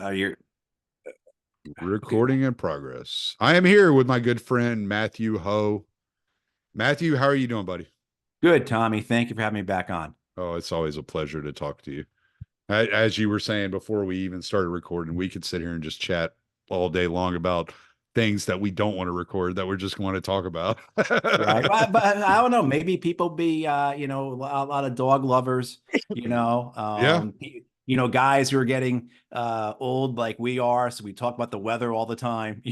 You're good. Recording in progress. I am here with my good friend Matthew Ho. Matthew, how are you doing, buddy? Good, Tommy. Thank you for having me back on. Oh, it's always a pleasure to talk to you. As you were saying before we even started recording, we could sit here and just chat all day long about things that we don't want to record that we're just going to talk about. Right. But I don't know. Maybe people be, a lot of dog lovers, Yeah, guys who are getting old like we are. So we talk about the weather all the time,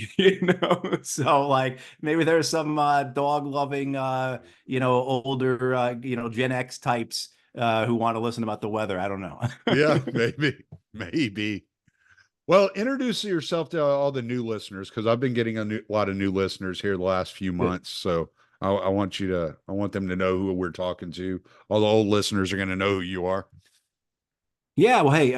So like maybe there's some dog loving, older, Gen X types who want to listen about the weather. I don't know. yeah, maybe. Well, introduce yourself to all the new listeners because I've been getting a lot of new listeners here the last few Good. months. So I want them to know who we're talking to. All the old listeners are going to know who you are. Yeah, well, hey,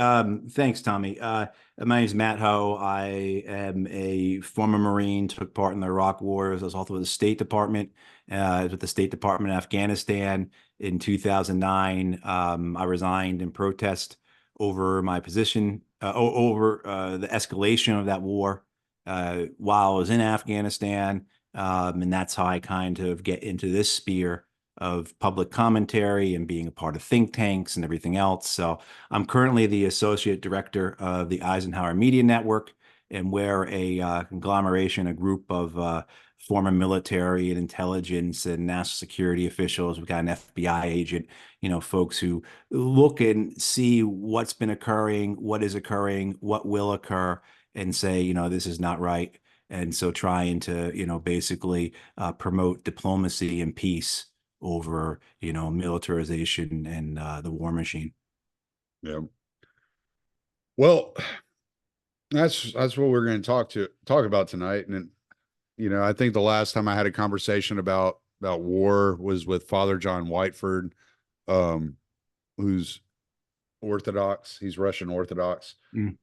thanks, Tommy. My name is Matt Ho. I am a former Marine, took part in the Iraq Wars. I was also with the State Department, with the State Department in Afghanistan in 2009. I resigned in protest over my position, over the escalation of that war while I was in Afghanistan. And that's how I kind of get into this sphere of public commentary and being a part of think tanks and everything else. So I'm currently the associate director of the Eisenhower Media Network, and we're a conglomeration, a group of former military and intelligence and national security officials. We've got an FBI agent, folks who look and see what's been occurring, what is occurring, what will occur, and say, this is not right. And so trying to, basically promote diplomacy and peace over, militarization and the war machine. Yeah. Well, that's what we're going to talk about tonight. And I think the last time I had a conversation about war was with Father John Whiteford, um, who's Orthodox. He's Russian Orthodox. Mm.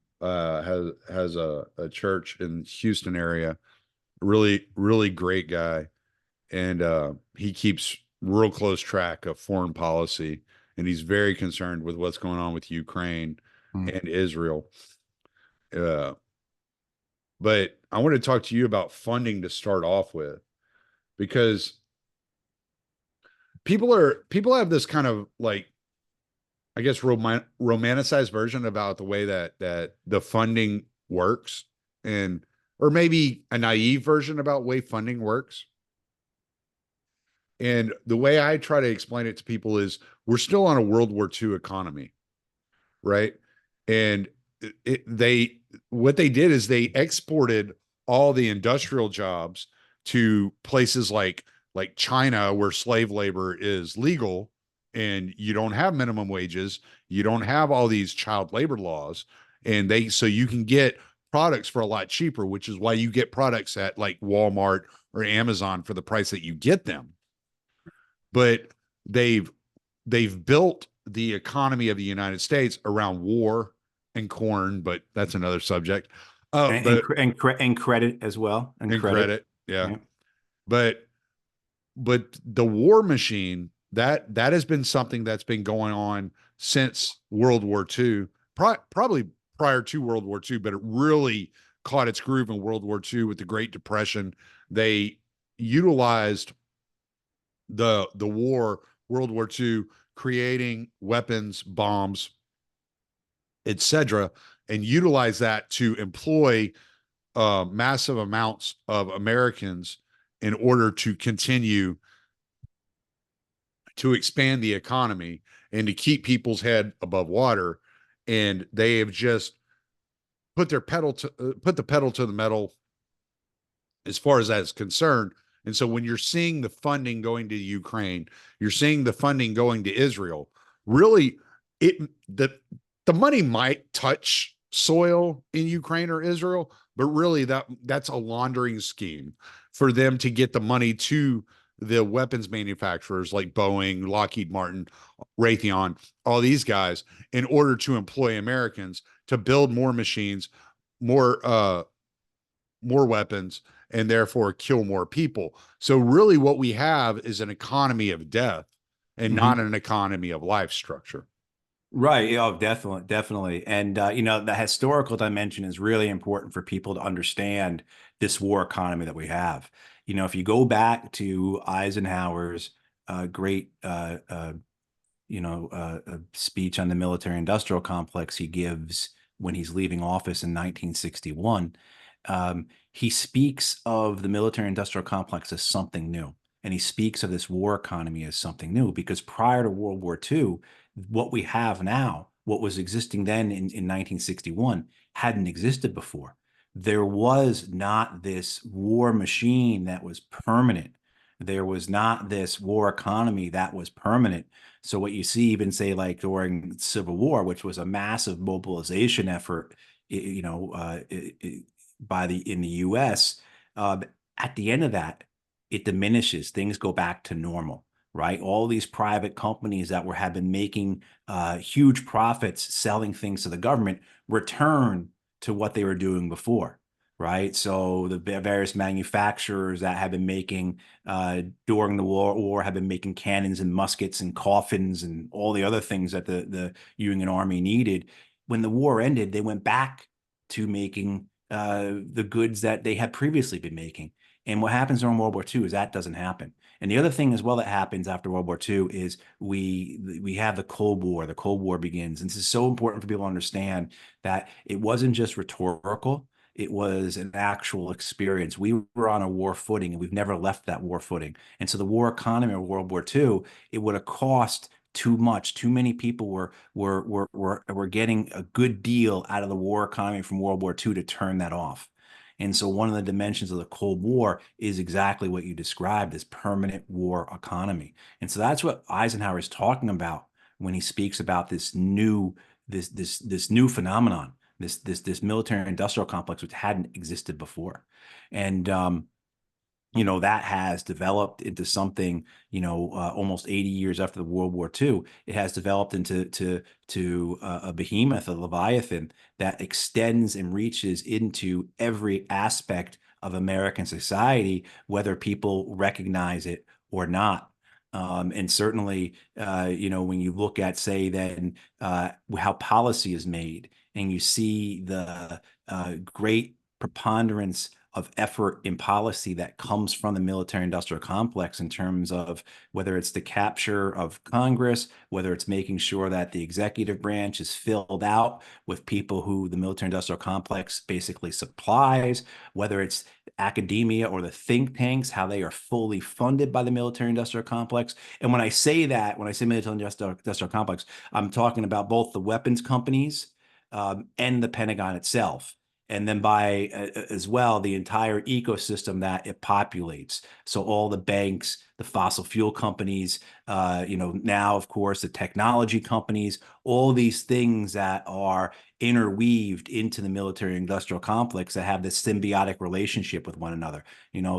Has a church in Houston area. Really great guy, and he keeps real close track of foreign policy, and he's very concerned with what's going on with Ukraine Mm. and Israel. Uh, but I want to talk to you about funding to start off with, because people have this kind of like, I guess, romanticized version about the way that the funding works, and or maybe a naive version about way funding works. And the way I try to explain it to people is we're still on a World War II economy, right? And they what they did is they exported all the industrial jobs to places like China, where slave labor is legal and you don't have minimum wages, you don't have all these child labor laws, and they so you can get products for a lot cheaper, which is why you get products at like Walmart or Amazon for the price that you get them. But they've they've built the economy of the United States around war and corn, but that's another subject. And, But and credit as well, and in credit. credit, yeah. Yeah. But the war machine, that has been something that's been going on since World War II, probably prior to World War II, but it really caught its groove in World War II with the Great Depression. They utilized the war, World War II, creating weapons, bombs, etc., and utilize that to employ massive amounts of Americans in order to continue to expand the economy and to keep people's head above water. And they have just put the pedal to the metal as far as that is concerned. And so when you're seeing the funding going to Ukraine, you're seeing the funding going to Israel, really it the money might touch soil in Ukraine or Israel, but really that's a laundering scheme for them to get the money to the weapons manufacturers like Boeing, Lockheed Martin, Raytheon, all these guys, in order to employ Americans to build more machines, more more weapons, and therefore kill more people. So really what we have is an economy of death and not Mhm. an economy of life structure. Right. Oh, definitely, definitely. And the historical dimension is really important for people to understand this war economy that we have. If you go back to Eisenhower's great a speech on the military industrial complex he gives when he's leaving office in 1961. He speaks of the military industrial complex as something new. And he speaks of this war economy as something new because prior to World War II, what we have now, what was existing then in 1961, hadn't existed before. There was not this war machine that was permanent. There was not this war economy that was permanent. So what you see even say like during Civil War, which was a massive mobilization effort, by the in the U.S. Uh, at the end of that, it diminishes. Things go back to normal, right? All these private companies that have been making huge profits selling things to the government return to what they were doing before, right? So the various manufacturers that have been making during the war have been making cannons and muskets and coffins and all the other things that the Union Army needed. When the war ended, they went back to making the goods that they had previously been making. And what happens during World War II is that doesn't happen. And the other thing as well that happens after World War II is we have the Cold War. The Cold War begins. And this is so important for people to understand that it wasn't just rhetorical. It was an actual experience. We were on a war footing and we've never left that war footing. And so the war economy of World War II, it would have cost too much. Too many people were getting a good deal out of the war economy from World War II to turn that off. And so one of the dimensions of the Cold War is exactly what you described, this permanent war economy. And so that's what Eisenhower is talking about when he speaks about this new phenomenon, this military industrial complex which hadn't existed before. And that has developed into something, almost 80 years after the World War II, it has developed into a behemoth, a Leviathan that extends and reaches into every aspect of American society, whether people recognize it or not. And certainly, when you look at, say, then how policy is made, and you see the great preponderance of effort in policy that comes from the military industrial complex in terms of whether it's the capture of Congress, whether it's making sure that the executive branch is filled out with people who the military industrial complex basically supplies, whether it's academia or the think tanks, how they are fully funded by the military industrial complex. And when I say that, when I say military industrial complex, I'm talking about both the weapons companies and the Pentagon itself, and then by as well the entire ecosystem that it populates. So all the banks, the fossil fuel companies, now of course the technology companies, all these things that are interweaved into the military industrial complex that have this symbiotic relationship with one another.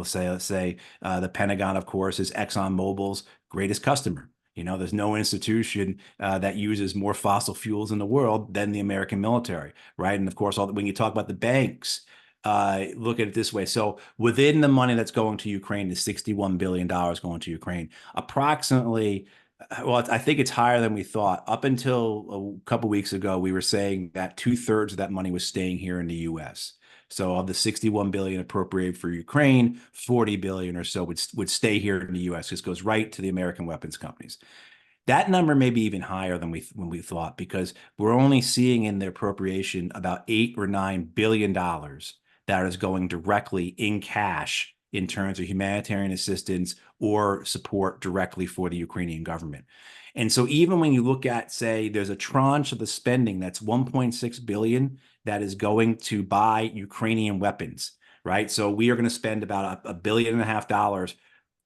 Say the Pentagon, of course, is ExxonMobil's greatest customer. There's no institution that uses more fossil fuels in the world than the American military, right? And of course, when you talk about the banks, look at it this way. So within the money that's going to Ukraine, the $61 billion going to Ukraine, approximately, well, I think it's higher than we thought. Up until a couple weeks ago, we were saying that two-thirds of that money was staying here in the U.S. So of the 61 billion appropriated for Ukraine, 40 billion or so would stay here in the U.S. This goes right to the American weapons companies. That number may be even higher than we thought because we're only seeing in the appropriation about $8 or $9 billion that is going directly in cash in terms of humanitarian assistance or support directly for the Ukrainian government. And so even when you look at, say, there's a tranche of the spending that's 1.6 billion that is going to buy Ukrainian weapons, right? So we are going to spend about $1.5 billion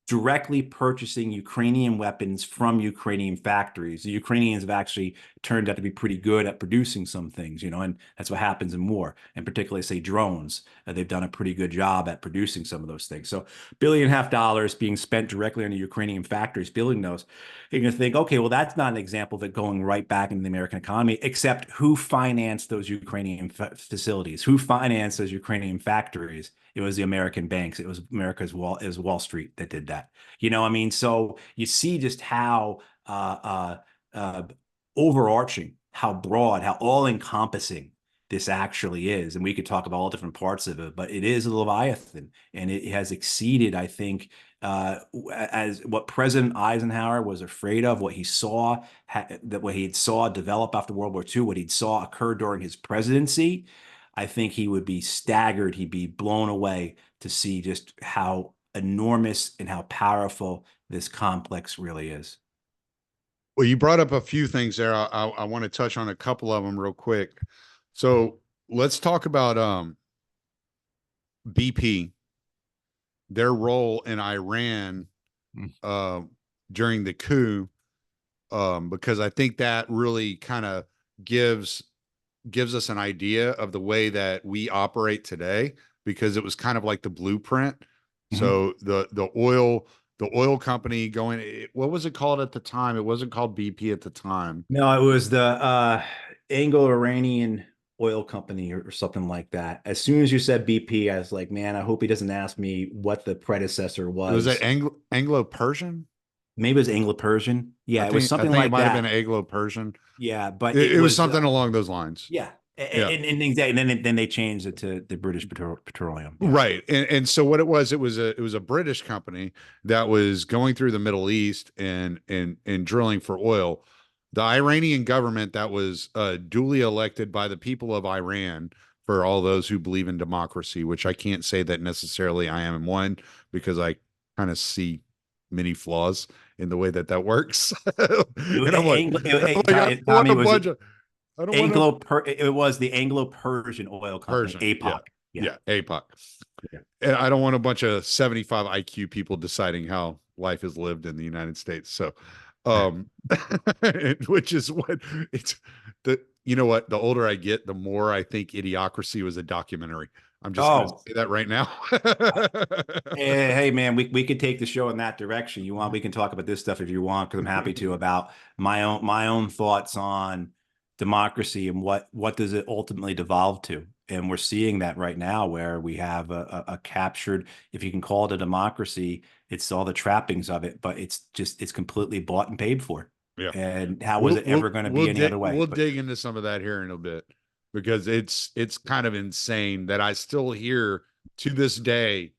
directly purchasing Ukrainian weapons from Ukrainian factories. The Ukrainians have actually turned out to be pretty good at producing some things, and that's what happens in war, and particularly, say, drones. They've done a pretty good job at producing some of those things. So $1.5 billion being spent directly on the Ukrainian factories building those. You're going to think, okay, well, that's not an example of it going right back into the American economy, except who financed those Ukrainian facilities? Who financed those Ukrainian factories? It was the American banks. It was Wall Street that did that. I mean, so you see just how overarching, how broad, how all encompassing this actually is. And we could talk about all different parts of it, but it is a Leviathan, and it has exceeded, I think, as what President Eisenhower was afraid of, what he saw, that what he saw develop after World War II, what he saw occur during his presidency. I think he would be staggered. He'd be blown away to see just how enormous and how powerful this complex really is. Well, you brought up a few things there. I want to touch on a couple of them real quick. So let's talk about BP, their role in Iran Mm. uh, during the coup, because I think that really kind of gives gives us an idea of the way that we operate today, because it was kind of like the blueprint. Mhm. So the oil company going, what was it called at the time? It wasn't called BP at the time. No, it was the Anglo-Iranian oil company or something like that. As soon as you said BP, I was like, man, I hope he doesn't ask me what the predecessor It was that was. Anglo Persian. Maybe it was Anglo-Persian. Yeah, it was I something think it like might have been that. Anglo Persian. Yeah, but It, it it was was something along those lines. yeah, Yeah. and exactly, and then they changed it to the British Petroleum. Yeah. Right. And so what it was a British company that was going through the Middle East and drilling for oil. The Iranian government that was duly elected by the people of Iran, for all those who believe in democracy, which I can't say that necessarily I am in one, because I kind of see many flaws in the way that that works. And I don't want Tommy, a was bunch it of I don't want a It was the Anglo-Persian oil company, Persian. Yeah. APOC. Yeah. Yeah. APOC. Yeah. And I don't want a bunch of 75 IQ people deciding how life is lived in the United States. So, um, which is what it's the, you know what, the older I get, the more I think Idiocracy was a documentary. I'm just going to Oh, say that right now. hey man, we could take the show in that direction. You want, we can talk about this stuff if you want, because I'm happy to, about my own thoughts on democracy and what does it ultimately devolve to. And we're seeing that right now, where we have a captured, if you can call it a democracy, it's all the trappings of it, but it's completely bought and paid for. Yeah. And how was it ever going to be any other way? We'll But dig into some of that here in a bit, because it's kind of insane that I still hear to this day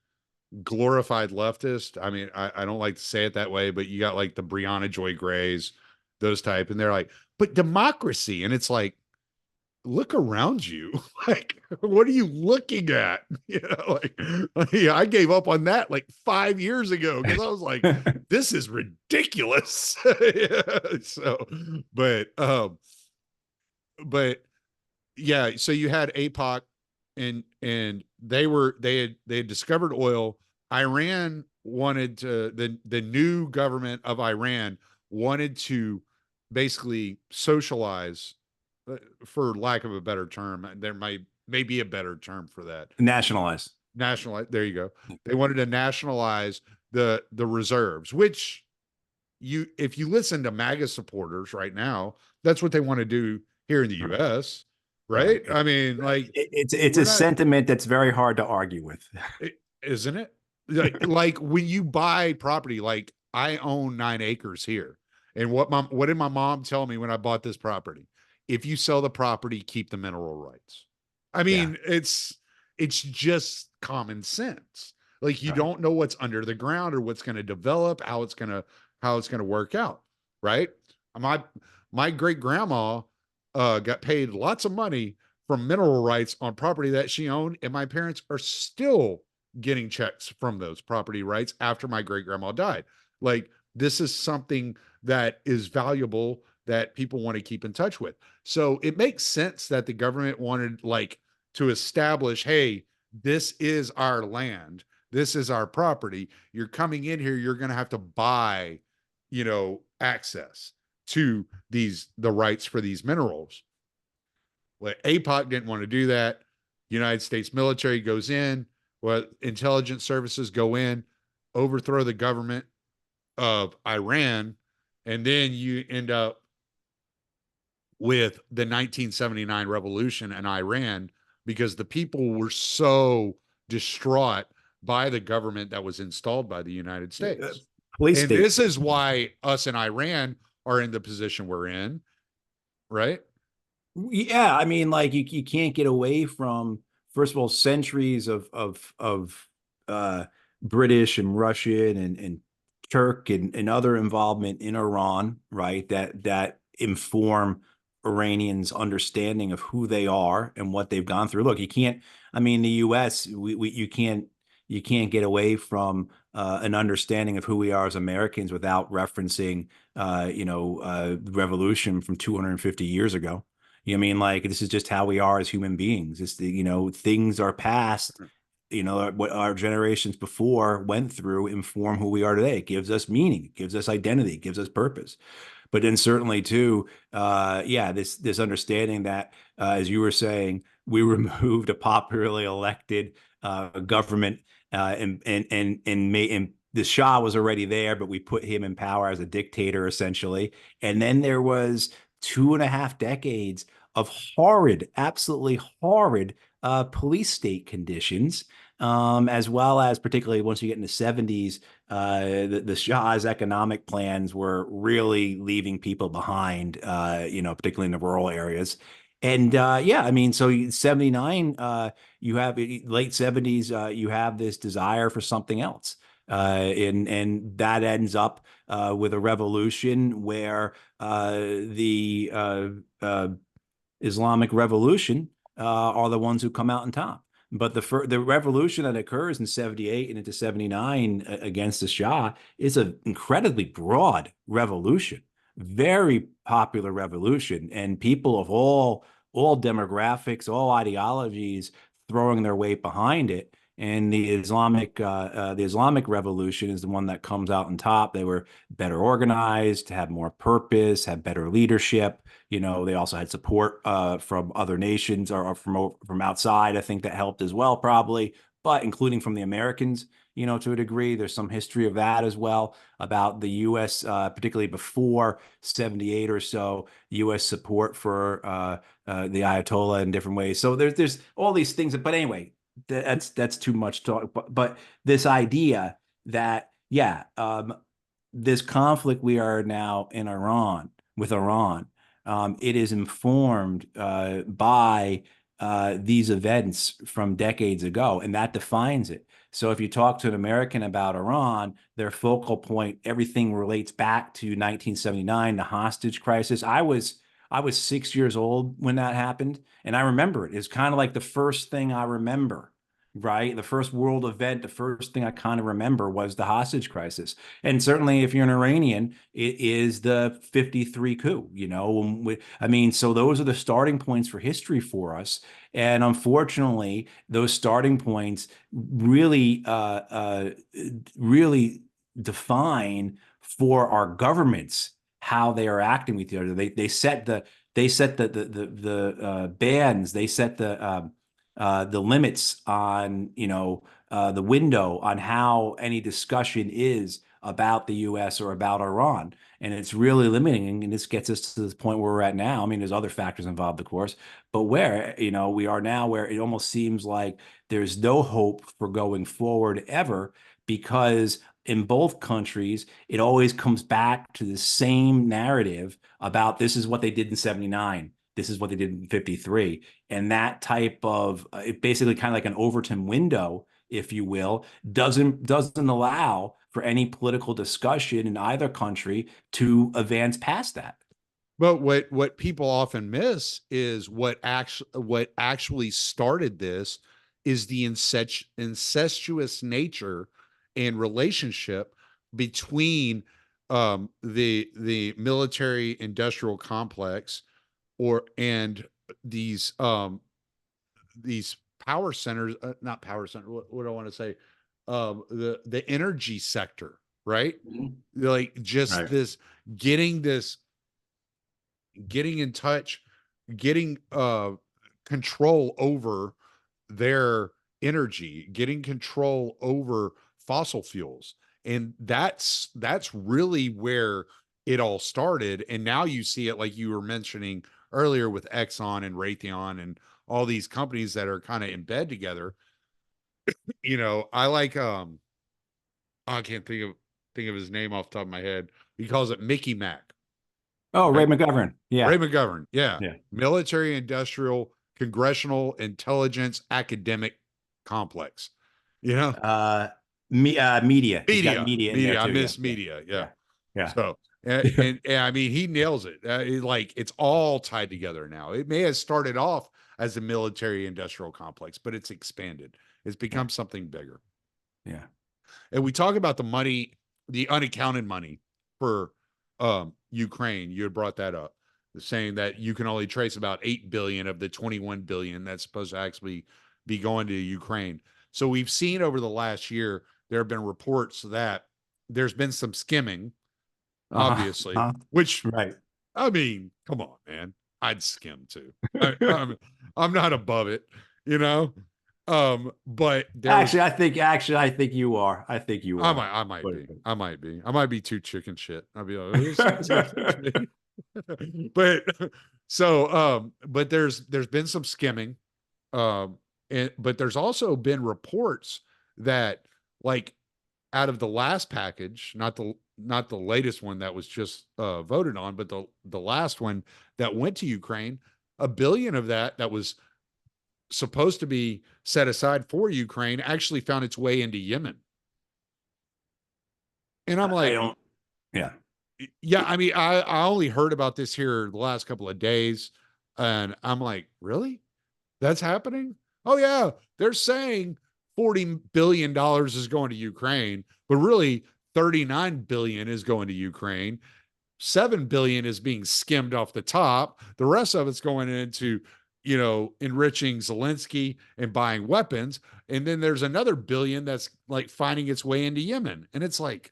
glorified leftist. I mean, I don't like to say it that way, but you got like the Brianna Joy Grays, those type, and they're like, but democracy. And it's like, look around you. Like, what are you looking at? You know, yeah, I gave up on that like 5 years ago, because I was like, this is ridiculous. Yeah, so, but, but yeah, so you had APOC, and they had discovered oil. Iran wanted to, the new government of Iran wanted to basically socialize, for lack of a better term. There may be a better term for that. nationalize. Nationalize. There you go. They wanted to nationalize the reserves, which, you, if you listen to MAGA supporters right now, that's what they want to do here in the U.S. Well, Right? I mean, like, it's we're a not, sentiment that's very hard to argue with. isn't it? Like when you buy property, like I own 9 acres here. And what did my mom tell me when I bought this property? If you sell the property, keep the mineral rights. I Yeah. mean, it's just common sense. Like, you Right. don't know what's under the ground or what's going to develop, how it's gonna work out, right? My my great grandma got paid lots of money from mineral rights on property that she owned, and my parents are still getting checks from those property rights after my great grandma died. Like, this is something that is valuable that people want to keep in touch with. So it makes sense that the government wanted, like, to establish, hey, this is our land, this is our property. You're coming in here, you're going to have to buy, access to the rights for these minerals. Well, APOC didn't want to do that. United States military goes in, well, intelligence services go in, overthrow the government of Iran, and then you end up with the 1979 revolution in Iran, because the people were so distraught by the government that was installed by the United Uh, States. Police And state. this is why us in Iran are in the position we're in, right? Yeah, I mean, like you can't get away from, first of all, centuries of uh British and Russian and Turk and other involvement in Iran, right? That inform Iranians' understanding of who they are and what they've gone through. Look, you can't, I mean, the US, we you can't get away from an understanding of who we are as Americans without referencing the revolution from 250 years ago. You know what I mean? Like this is just how we are as human beings. It's things are past, what our generations before went through inform who we are today. It gives us meaning, it gives us identity, it gives us purpose. But then certainly too, yeah, this understanding that, as you were saying, we removed a popularly elected government, and the Shah was already there, but we put him in power as a dictator essentially. And then there was 2.5 decades of horrid, absolutely horrid police state conditions, as well as particularly once you get in the 70s, the Shah's economic plans were really leaving people behind, particularly in the rural areas. And yeah, I mean, so 79, you have late 70s, you have this desire for something else. And that ends up with a revolution where the Islamic Revolution are the ones who come out on top. But the revolution that occurs in 78 and into 79 against the Shah is an incredibly broad revolution, very popular revolution, and people of all demographics, all ideologies throwing their weight behind it. And the Islamic Revolution is the one that comes out on top. They were better organized, had more purpose, had better leadership. They also had support from other nations or from outside. I think that helped as well, probably, but including from the Americans, to a degree. There's some history of that as well about the U.S., particularly before 78 or so, U.S. support for the Ayatollah in different ways. So there's all these things. But anyway, that's too much talk. But this idea that, yeah, this conflict we are now in Iran with Iran, it is informed by these events from decades ago, and that defines it. So if you talk to an American about Iran, their focal point, everything relates back to 1979, the hostage crisis. I was 6 years old when that happened, and I remember it. It's kind of like the first thing I remember, right? The first world event, the first thing I kind of remember was the hostage crisis. And certainly, if you're an Iranian, it is the 53 coup, I mean, so those are the starting points for history for us. And unfortunately, those starting points really define for our governments how they are acting with each other. They set the bans. They set the limits on the window on how any discussion is about the U.S. or about Iran, and it's really limiting. And this gets us to the point where we're at now. I mean, there's other factors involved, of course, but where we are now, where it almost seems like there's no hope for going forward ever, because in both countries, it always comes back to the same narrative about this is what they did in 79. This is what they did in 53. And that type of basically kind of like an Overton window, if you will, doesn't allow for any political discussion in either country to advance past that. But what people often miss is what actually started this is the incestuous nature and relationship between the military industrial complex or and these these power centers, not power center, what do I want to say, the energy sector, right? Mhm. Like just Right. this getting in touch, getting control over their energy, getting control over fossil fuels. And that's really where it all started. And now you see it, like you were mentioning earlier, with Exxon and Raytheon and all these companies that are kind of in bed together. I like I can't think of his name off the top of my head. He calls it Mickey Mac. Oh, Ray right? McGovern. Ray Yeah. McGovern, yeah. Yeah. Military industrial congressional intelligence academic complex. You know, Uh, media. He's got media in there media. I too. Yeah. miss Yeah. media. Yeah. Yeah. Yeah. So, and I mean, he nails it. Like it's all tied together now. It may have started off as a military industrial complex, but it's expanded. It's Yeah. become something bigger. Yeah. And we talk about the money, the unaccounted money for Ukraine. You had brought that up, saying that you can only trace about 8 billion of the 21 billion that's supposed to actually be going to Ukraine. So we've seen over the last year, there have been reports that there's been some skimming, Uh-huh. obviously, Uh-huh. which Right. I mean, come on, man. I'd skim too. I'm not above it, you know. But there was Actually, I think you are. I think you are. I might But, be. I might be too chicken shit. I'll be like, it's me. But but there's been some skimming. But there's also been reports that like out of the last package, not the latest one that was just voted on, but the last one that went to Ukraine, 1 billion of that was supposed to be set aside for Ukraine actually found its way into Yemen. And I'm I like, don't. Yeah. yeah, I mean, I only heard about this here the last couple of days, and I'm like, really? That's happening? Oh yeah, they're saying $40 billion is going to Ukraine, but really 39 billion is going to Ukraine. 7 billion is being skimmed off the top. The rest of it's going into, enriching Zelensky and buying weapons. And then there's another billion that's like finding its way into Yemen. And it's like,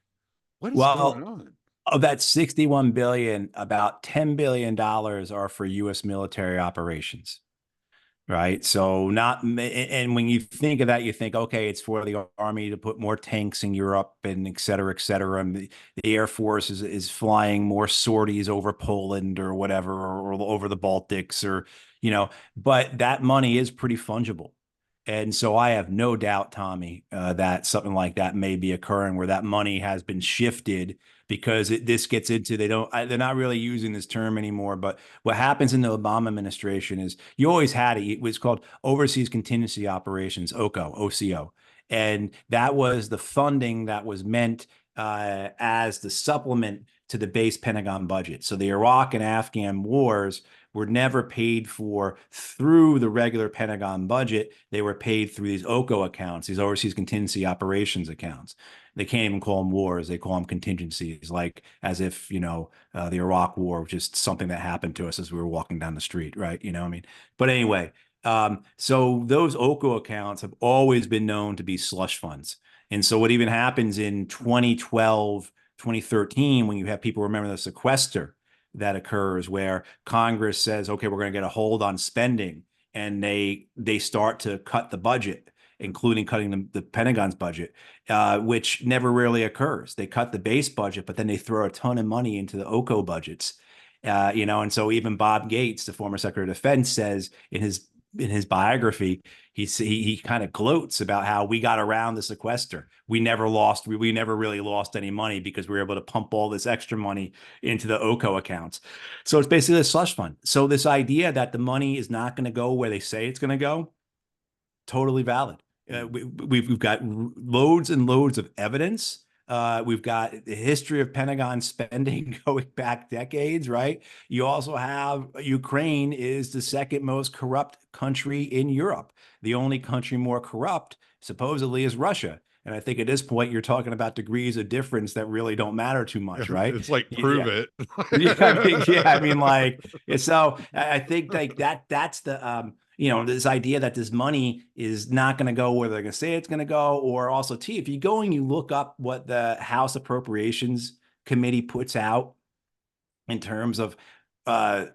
what is going Well, on? of that 61 billion, about $10 billion are for U.S. military operations. Right. So not, and when you think of that, you think, okay, it's for the army to put more tanks in Europe and et cetera, et cetera. And the Air Force is flying more sorties over Poland or whatever, or over the Baltics but that money is pretty fungible. And so I have no doubt, Tommy, that something like that may be occurring where that money has been shifted because this gets into they're not really using this term anymore. But what happens in the Obama administration is you always had it. It was called Overseas Contingency Operations, OCO, and that was the funding that was meant as the supplement to the base Pentagon budget. So the Iraq and Afghan wars were never paid for through the regular Pentagon budget. They were paid through these OCO accounts, these overseas contingency operations accounts. They can't even call them wars. They call them contingencies, like as if, the Iraq war was just something that happened to us as we were walking down the street, right? I mean, but anyway, so those OCO accounts have always been known to be slush funds. And so what even happens in 2012, 2013, when you have people remember the sequester that occurs where Congress says, okay, we're going to get a hold on spending, and they start to cut the budget, including cutting the Pentagon's budget, which never really occurs. They cut the base budget, but then they throw a ton of money into the OCO budgets. And so even Bob Gates, the former Secretary of Defense, says in his biography, he kind of gloats about how we got around the sequester. We never really lost any money because we were able to pump all this extra money into the OCO accounts. So it's basically a slush fund. So this idea that the money is not going to go where they say it's going to go, totally valid. We've got loads and loads of evidence. We've got the history of Pentagon spending going back decades, right? You also have Ukraine is the second most corrupt country in Europe. The only country more corrupt, supposedly, is Russia. And I think at this point, you're talking about degrees of difference that really don't matter too much, right? It's like prove Yeah. it. Yeah, I mean, like, so I think like that's this idea that this money is not going to go where they're going to say it's going to go, or also, if you go and you look up what the House Appropriations Committee puts out in terms of uh,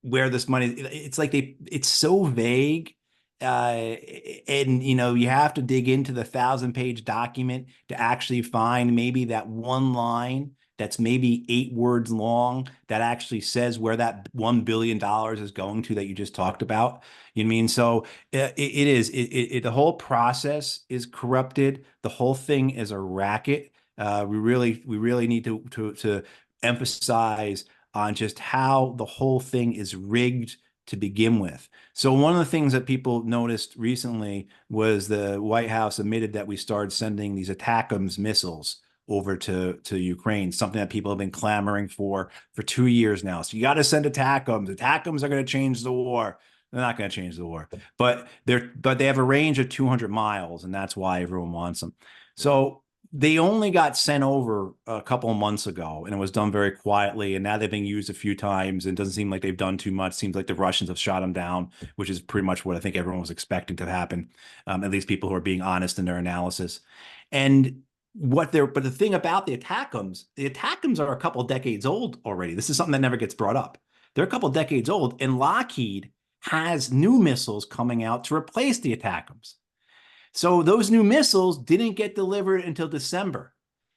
where this money, it's so vague. And you have to dig into the 1,000-page document to actually find maybe that one line that's maybe 8 words long that actually says where that $1 billion is going to that you just talked about. You know what I mean? So it is the whole process is corrupted. The whole thing is a racket. We really need to emphasize on just how the whole thing is rigged to begin with. So one of the things that people noticed recently was the White House admitted that we started sending these ATACMS missiles over to Ukraine, something that people have been clamoring for 2 years now. So you got to send ATACMS. ATACMS are going to change the war. They're not going to change the war, but they have a range of 200 miles, and that's why everyone wants them. So they only got sent over a couple of months ago, and it was done very quietly. And now they've been used a few times, and it doesn't seem like they've done too much. Seems like the Russians have shot them down, which is pretty much what I think everyone was expecting to happen. At least people who are being honest in their analysis. And but the thing about the ATACMS are a couple of decades old already. This is something that never gets brought up. They're a couple of decades old, and Lockheed has new missiles coming out to replace the ATACMS. So those new missiles didn't get delivered until December.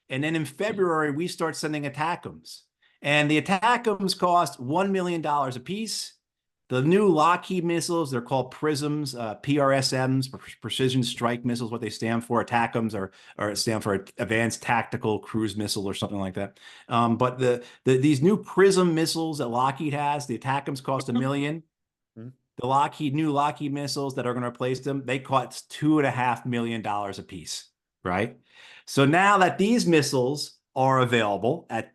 And then in February, we start sending ATACMS. And the ATACMS cost $1 million a piece. The new Lockheed missiles, they're called PRISMs, PRSMs, Precision Strike Missiles, what they stand for. ATACMS or stand for Advanced Tactical Cruise Missile or something like that. But these new PRISM missiles that Lockheed has, the ATACMS cost $1 million. The new Lockheed missiles that are going to replace them, they cost $2.5 million a piece, right? So now that these missiles are available at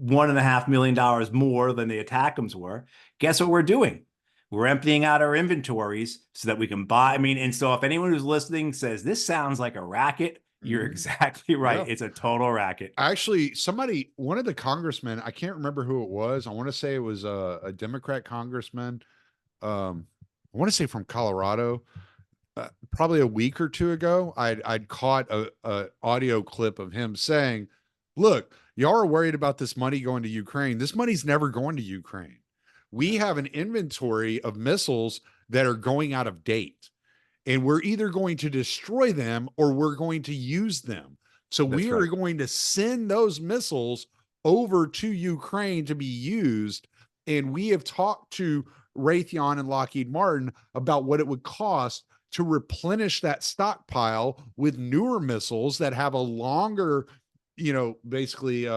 $1.5 million more than the ATACMS were, guess what we're doing? We're emptying out our inventories so that we can buy. I mean, and so if anyone who's listening says this sounds like a racket, you're exactly right. Yeah. It's a total racket. Actually, one of the congressmen, I can't remember who it was. I want to say it was a Democrat congressman. I want to say from Colorado. Probably a week or two ago, I'd caught a audio clip of him saying, "Look, y'all are worried about this money going to Ukraine. This money's never going to Ukraine. We have an inventory of missiles that are going out of date, and we're either going to destroy them or we're going to use them. So That's we are right. going to send those missiles over to Ukraine to be used. And we have talked to Raytheon and Lockheed Martin about what it would cost to replenish that stockpile with newer missiles that have a longer, basically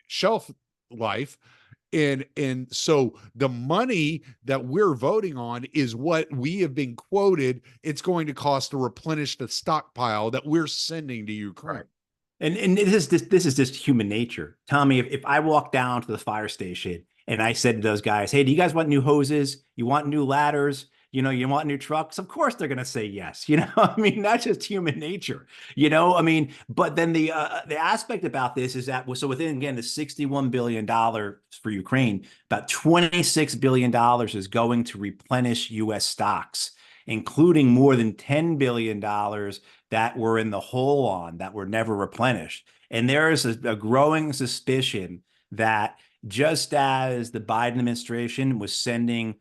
shelf life. And so the money that we're voting on is what we have been quoted it's going to cost to replenish the stockpile that we're sending to Ukraine." Right. And this is just human nature. Tommy, if I walk down to the fire station and I said to those guys, "Hey, do you guys want new hoses? You want new ladders? You want new trucks?" Of course they're gonna say yes. I mean, that's just human nature. I mean, but then the aspect about this is that so within again the $61 billion for Ukraine, about $26 billion is going to replenish US stocks, including more than $10 billion that were in the hole on that were never replenished. And there is a growing suspicion that just as the Biden administration was sending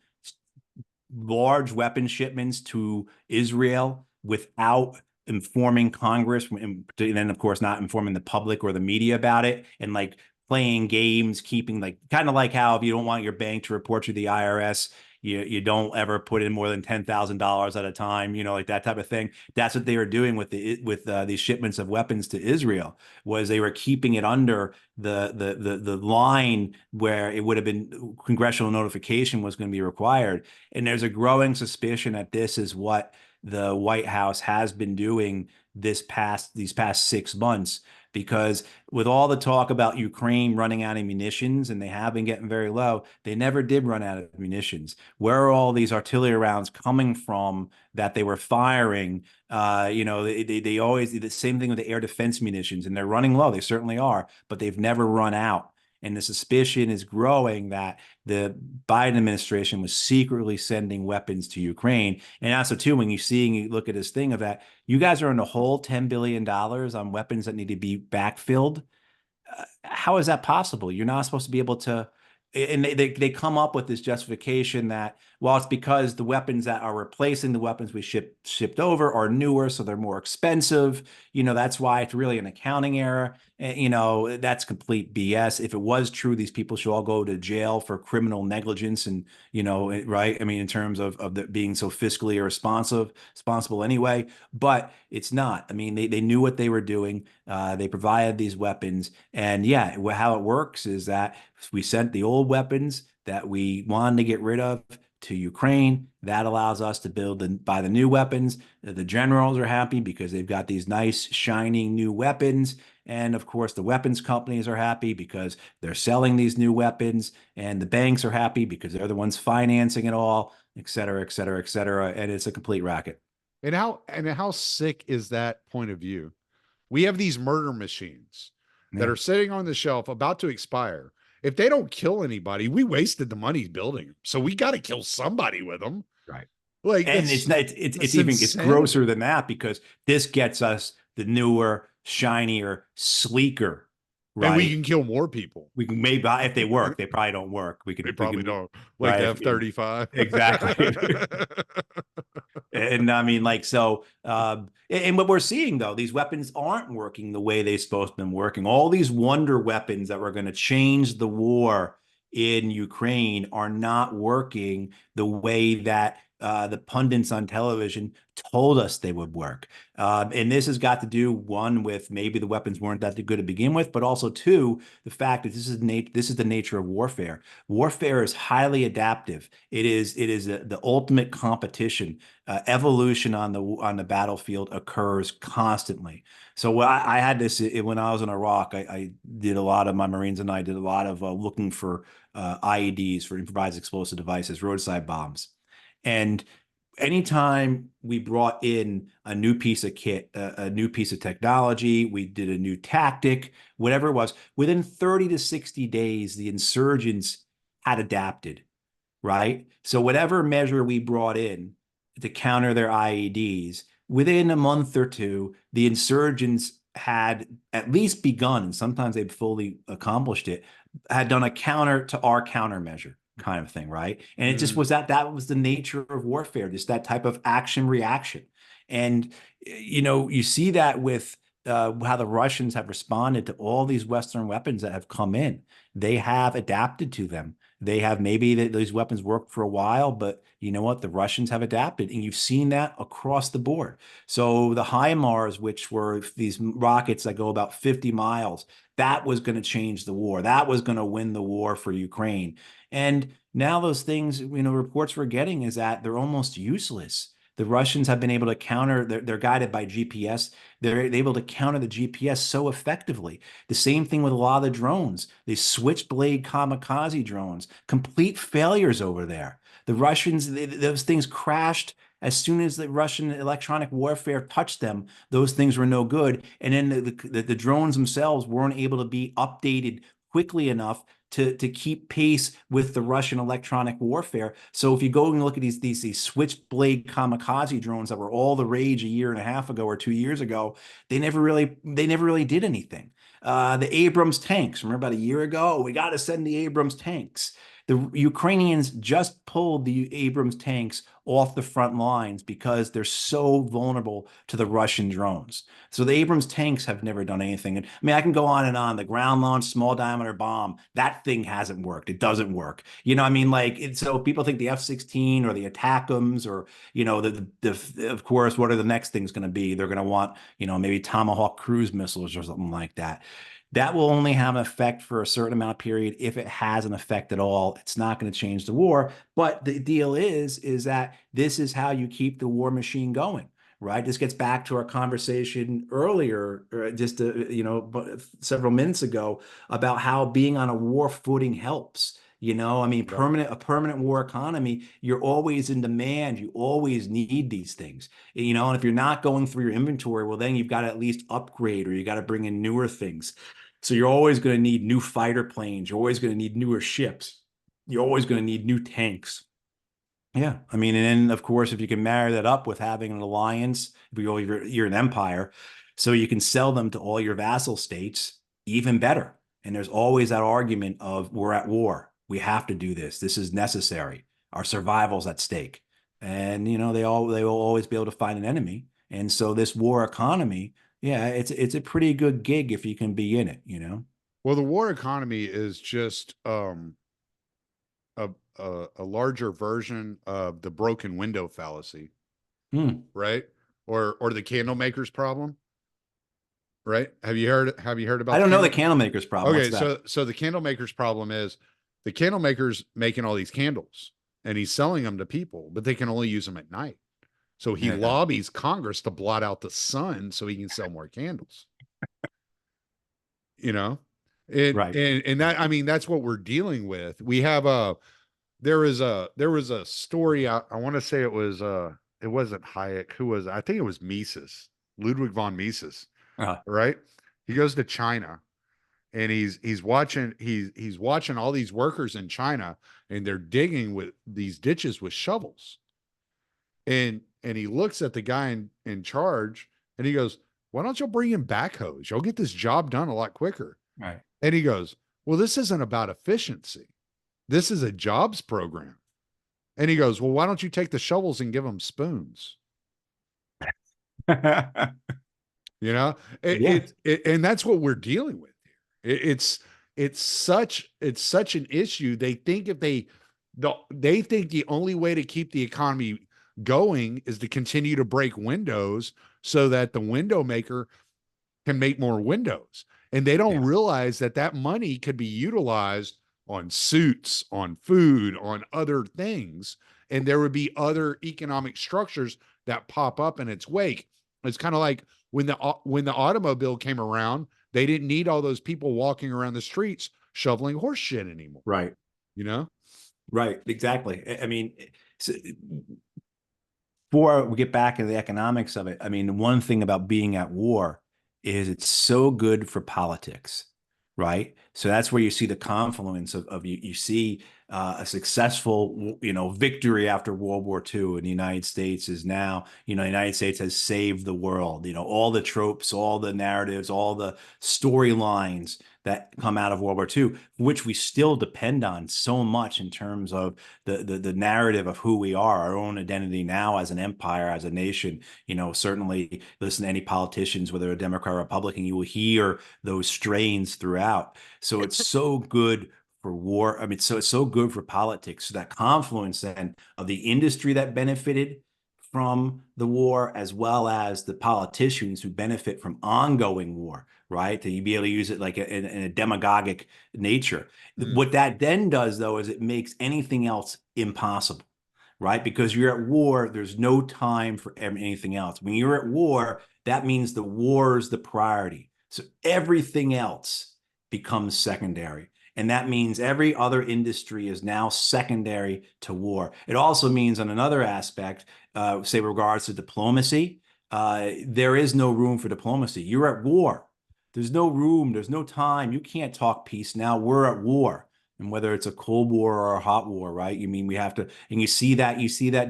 large weapon shipments to Israel without informing Congress, and then of course not informing the public or the media about it, and like playing games, keeping like kind of like how if you don't want your bank to report you to the IRS, you don't ever put in more than $10,000 at a time, like that type of thing. That's what they were doing with these shipments of weapons to Israel, was they were keeping it under the line where it would have been congressional notification was going to be required. And there's a growing suspicion that this is what the White House has been doing these past 6 months, because with all the talk about Ukraine running out of munitions, and they have been getting very low, they never did run out of munitions. Where are all these artillery rounds coming from that they were firing? They always do the same thing with the air defense munitions, and they're running low. They certainly are, but they've never run out. And the suspicion is growing that the Biden administration was secretly sending weapons to Ukraine. And also, too, when you look at this thing of that, you guys are in the whole $10 billion on weapons that need to be backfilled. How is that possible? You're not supposed to be able to. And they come up with this justification that, well, it's because the weapons that are replacing the weapons we shipped over are newer, so they're more expensive. That's why it's really an accounting error. That's complete BS. If it was true, these people should all go to jail for criminal negligence, and right? I mean, in terms of being so fiscally responsible anyway. But it's not. I mean, they knew what they were doing. They provided these weapons, and yeah, how it works is that We sent the old weapons that we wanted to get rid of to Ukraine. That allows us to build and buy the new weapons. The generals are happy because they've got these nice, shining new weapons. And of course, the weapons companies are happy because they're selling these new weapons. And the banks are happy because they're the ones financing it all, et cetera, et cetera, et cetera. And it's a complete racket. And how sick is that point of view? We have these murder machines that Yeah, are sitting on the shelf about to expire. If they don't kill anybody, we wasted the money building them. So we got to kill somebody with them. right. Like And it's not, that's it's insane. grosser than that because this gets us the newer, shinier, sleeker, And we right? can kill more people. We can maybe if they work, they probably don't work. They We probably can don't like the right F-35. exactly. And I mean, like, so, and what we're seeing though, these weapons aren't working the way they're supposed to be working. All these wonder weapons that were going to change the war in Ukraine are not working the way that the pundits on television told us they would work. And this has got to do, one, with maybe the weapons weren't that good to begin with, but also two, the fact that this is the nature of warfare. Warfare is highly adaptive. It is the ultimate competition. Evolution on the battlefield occurs constantly. So I had this when I was in Iraq. I did a lot of my Marines and I did a lot of looking for IEDs, for improvised explosive devices, roadside bombs, and anytime we brought in a new piece of kit, a new piece of technology, we did a new tactic, whatever it was, within 30 to 60 days, the insurgents had adapted, right? So whatever measure we brought in to counter their IEDs, within a month or two, the insurgents had at least begun, and sometimes they've fully accomplished it, had done a counter to our countermeasure kind of thing, right? And it just Mhm. was that was the nature of warfare, just that type of action reaction. And you see that with how the Russians have responded to all these Western weapons that have come in. They have adapted to them. They have maybe those weapons worked for a while, but you know what? The Russians have adapted, and you've seen that across the board. So the HIMARS, which were these rockets that go about 50 miles, that was going to change the war. That was going to win the war for Ukraine. And now those things, reports we're getting is that they're almost useless. The Russians have been able to counter, they're guided by GPS. They're able to counter the GPS so effectively. The same thing with a lot of the drones. These switchblade kamikaze drones, complete failures over there. The Russians, those things crashed as soon as the Russian electronic warfare touched them. Those things were no good. And then the drones themselves weren't able to be updated quickly enough to keep pace with the Russian electronic warfare. So if you go and look at these switchblade kamikaze drones that were all the rage a year and a half ago or 2 years ago, they never really did anything. The Abrams tanks, remember about a year ago, we got to send the Abrams tanks. The Ukrainians just pulled the Abrams tanks off the front lines because they're so vulnerable to the Russian drones. So the Abrams tanks have never done anything. And I mean, I can go on and on. The ground launched small diameter bomb, that thing hasn't worked. It doesn't work. I mean, like, so people think the F-16 or the ATACMS or, of course, what are the next things going to be? They're going to want, maybe Tomahawk cruise missiles or something like that. That will only have an effect for a certain amount of period. If it has an effect at all, it's not going to change the war. But the deal is that this is how you keep the war machine going, right? This gets back to our conversation earlier, just several minutes ago, about how being on a war footing helps. I mean, Right. a permanent war economy, you're always in demand. You always need these things, and if you're not going through your inventory, well, then you've got to at least upgrade or you got to bring in newer things. So you're always going to need new fighter planes. You're always going to need newer ships. You're always going to need new tanks. Yeah, I mean, and then of course, if you can marry that up with having an alliance, if you're an empire, so you can sell them to all your vassal states, even better. And there's always that argument of we're at war. We have to do this. This is necessary. Our survival's at stake. And they will always be able to find an enemy. And so this war economy, yeah, it's a pretty good gig if you can be in it. Well, the war economy is just a, a larger version of the broken window fallacy, Hmm. right? Or the candle maker's problem. right? Have you heard I about the don't know the candle? candle maker's problem. What's Okay, that? so the candle maker's problem is the candle maker's making all these candles and he's selling them to people, but they can only use them at night. So he Yeah. lobbies Congress to blot out the sun so he can sell more candles. You know, Right. and that, I mean, that's what we're dealing with. We have a there was a story. I want to say it wasn't Hayek. Who was it? I think it was Mises, Ludwig von Mises. Uh, Right? He goes to China and he's watching all these workers in China and they're digging with these ditches with shovels. And he looks at the guy in charge and he goes, "Why don't you bring in backhoes? You'll get this job done a lot quicker." right. And he goes, "Well, this isn't about efficiency. This is a jobs program." And he goes, "Well, why don't you take the shovels and give them spoons?" You know, Yeah. and that's what we're dealing with here. It's such an issue. They think if they think the only way to keep the economy going is to continue to break windows so that the window maker can make more windows. And they don't Yeah. realize that that money could be utilized on suits, on food, on other things. And there would be other economic structures that pop up in its wake. It's kind of like when the automobile came around, they didn't need all those people walking around the streets shoveling horse shit anymore. Right. You know? Right. Exactly. I mean, so before we get back into the economics of it, I mean, one thing about being at war is it's so good for politics, right? So that's where you see the confluence of you see a successful, victory after World War II in the United States is now, the United States has saved the world. All the tropes, all the narratives, all the storylines that come out of World War II, which we still depend on so much in terms of the narrative of who we are, our own identity now as an empire, as a nation. Certainly listen to any politicians, whether a Democrat or Republican, you will hear those strains throughout. So it's so good for war. I mean, so it's so good for politics. So that confluence then of the industry that benefited from the war, as well as the politicians who benefit from ongoing war, right? To be able to use it like in a demagogic nature. Mm. What that then does, though, is it makes anything else impossible, right? Because you're at war, there's no time for anything else. When you're at war, that means the war is the priority. So everything else becomes secondary. And that means every other industry is now secondary to war. It also means, on another aspect, say, regards to diplomacy, there is no room for diplomacy. You're at war. There's no room. There's no time. You can't talk peace now. We're at war. And whether it's a cold war or a hot war, right? You mean we have to, and you see that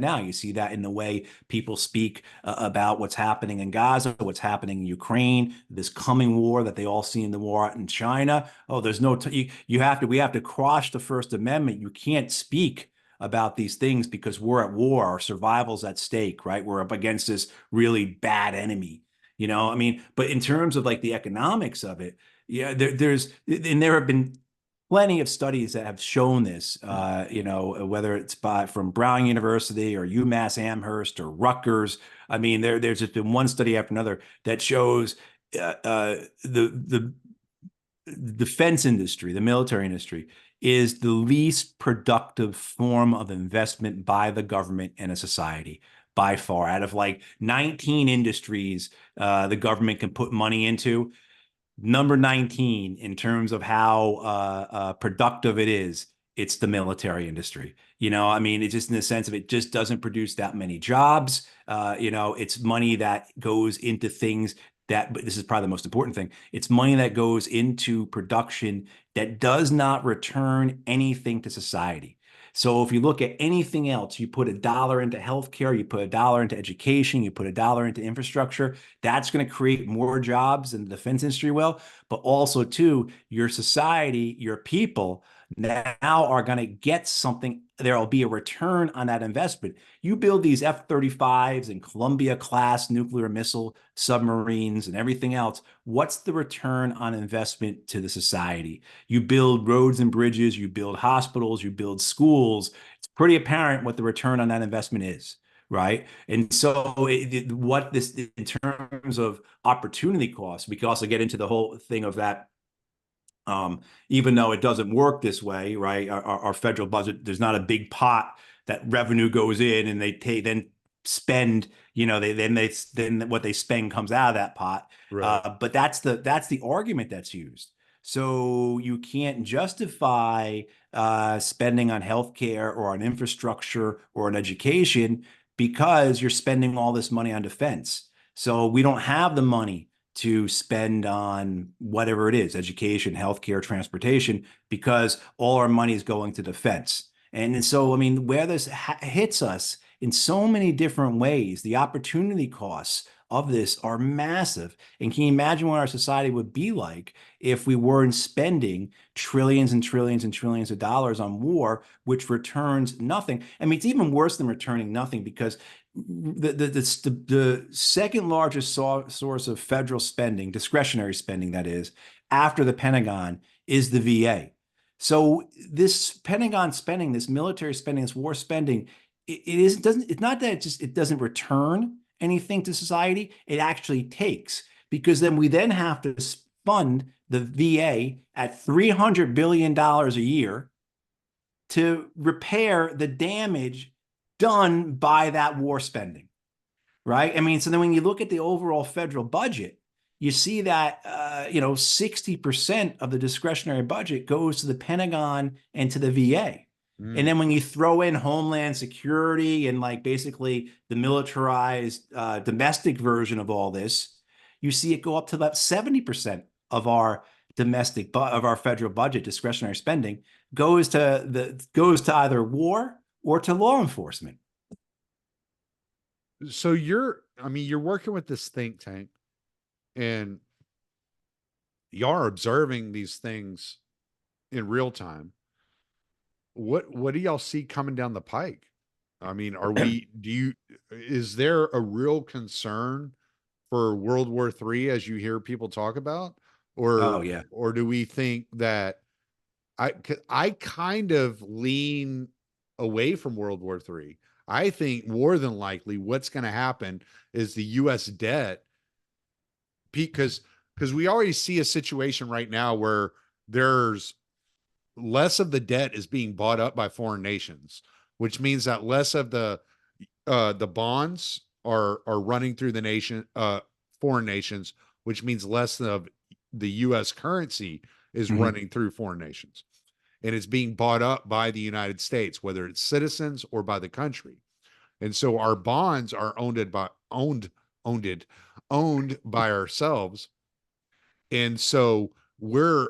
now. You see that in the way people speak about what's happening in Gaza, what's happening in Ukraine, this coming war that they all see in the war in China. Oh, there's no, we have to cross the First Amendment. You can't speak about these things because we're at war. Our survival's at stake, right? We're up against this really bad enemy. I mean, but in terms of like the economics of it, yeah, there have been plenty of studies that have shown this, whether it's from Brown University or UMass Amherst or Rutgers. I mean, there's just been one study after another that shows the defense industry, the military industry, is the least productive form of investment by the government in a society by far. Out of like 19 industries the government can put money into, number 19 in terms of how productive it is, it's the military industry. I mean, it's just in the sense of it just doesn't produce that many jobs. It's money that goes into things but this is probably the most important thing. It's money that goes into production that does not return anything to society. So if you look at anything else, you put $1 into healthcare, you put $1 into education, you put $1 into infrastructure, that's going to create more jobs than the defense industry will. But also, too, your society, your people now are going to get something. There'll be a return on that investment. You build these F-35s and Columbia class nuclear missile submarines and everything else. What's the return on investment to the society? You build roads and bridges, you build hospitals, you build schools. It's pretty apparent what the return on that investment is, right? And so what this in terms of opportunity costs, we can also get into the whole thing of that. Even though it doesn't work this way, right? Our federal budget, there's not a big pot that revenue goes in and they then spend, then what they spend comes out of that pot. Right. But that's the argument that's used. So you can't justify spending on healthcare or on infrastructure or on education because you're spending all this money on defense. So we don't have the money to spend on whatever it is, education, healthcare, transportation, because all our money is going to defense. And so, I mean, where this hits us in so many different ways, the opportunity costs of this are massive. And can you imagine what our society would be like if we weren't spending trillions and trillions and trillions of dollars on war, which returns nothing? I mean, it's even worse than returning nothing because the second largest source of federal spending, discretionary spending, that is, after the Pentagon, is the VA. So this Pentagon spending, this military spending, this war spending, it's not that it doesn't return anything to society. It actually takes, because then we then have to fund the VA at $300 billion a year to repair the damage done by that war spending, right? I mean, so then when you look at the overall federal budget, you see that 60% of the discretionary budget goes to the Pentagon and to the VA. And Mm. then when you throw in Homeland Security and like basically the militarized domestic version of all this, you see it go up to about 70% of our of our federal budget, discretionary spending, goes to either war or to law enforcement. So I mean, you're working with this think tank and y'all are observing these things in real time. What do y'all see coming down the pike? I mean, is there a real concern for World War III as you hear people talk about? Oh Or yeah. or do we think that I kind of lean away from World War III. I think more than likely what's going to happen is the US debt, because we already see a situation right now where there's less of the debt is being bought up by foreign nations, which means that less of the bonds are running through the foreign nations, which means less of the US currency is Mhm. running through foreign nations, and it's being bought up by the United States, whether it's citizens or by the country. And so our bonds are owned owned by ourselves. And so we're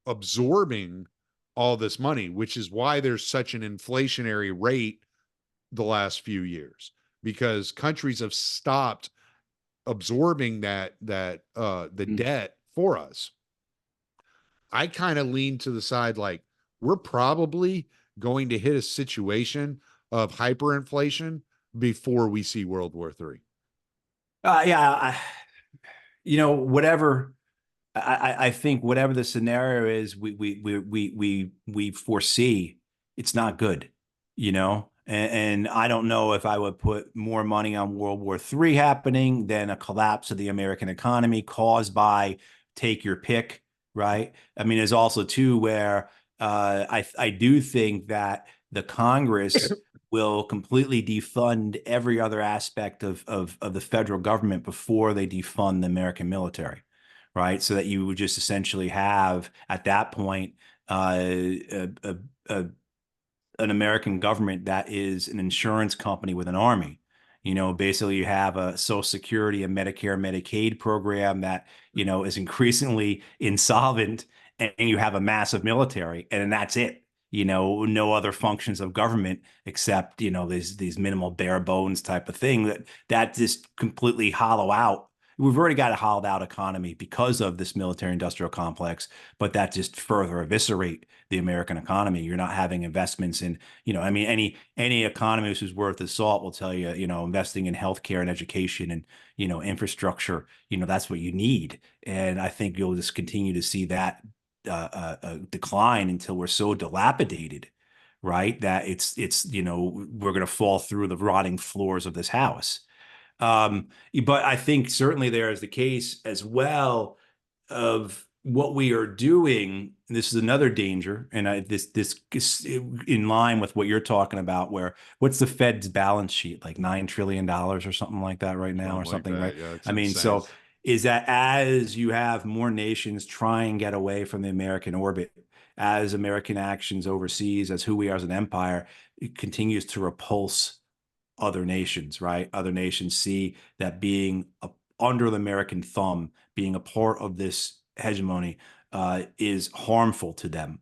absorbing all this money, which is why there's such an inflationary rate the last few years, because countries have stopped absorbing the debt for us. I kind of lean to the side like we're probably going to hit a situation of hyperinflation before we see World War III. Yeah, whatever. I think whatever the scenario is, we foresee it's not good, and I don't know if I would put more money on World War III happening than a collapse of the American economy caused by take your pick, right? I mean, there's also too where I do think that the Congress will completely defund every other aspect of the federal government before they defund the American military, right? So that you would just essentially have at that point a, a, a, an American government that is an insurance company with an army. Basically you have a Social Security, a Medicare, Medicaid program that, is increasingly insolvent, and you have a massive military, and that's it. No other functions of government except, these minimal bare bones type of thing that just completely hollow out. We've already got a hollowed out economy because of this military industrial complex, but that just further eviscerate the American economy. You're not having investments in, I mean, any economist who's worth his salt will tell you, investing in healthcare and education and, infrastructure, that's what you need. And I think you'll just continue to see that decline until we're so dilapidated, right? That it's we're going to fall through the rotting floors of this house. But I think certainly there is the case as well of what we are doing. And this is another danger, and this is in line with what you're talking about. Where what's the Fed's balance sheet, like $9 trillion or something like that right now, or Something like something, right? that. Yeah, it's I mean, insane. so is that as you have more nations try and get away from the American orbit, as American actions overseas, as who we are as an empire, it continues to repulse other nations, right? Other nations see that being under the American thumb, being a part of this hegemony, is harmful to them.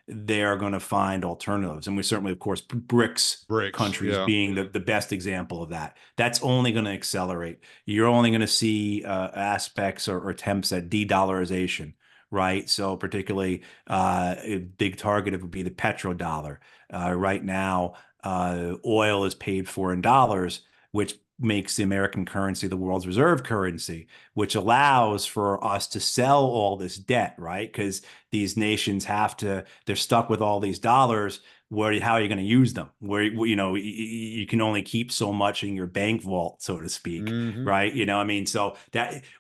They are going to find alternatives. And we certainly, of course, BRICS Bricks. countries Yeah. being the best example of that. That's only going to accelerate. You're only going to see aspects or attempts at de-dollarization, right? So particularly a big target would be the petrodollar. Right now, oil is paid for in dollars, which makes the American currency the world's reserve currency, which allows for us to sell all this debt, right? Because these nations they're stuck with all these dollars. How are you going to use them? Where, you can only keep so much in your bank vault, so to speak, Hmm. right? I mean, so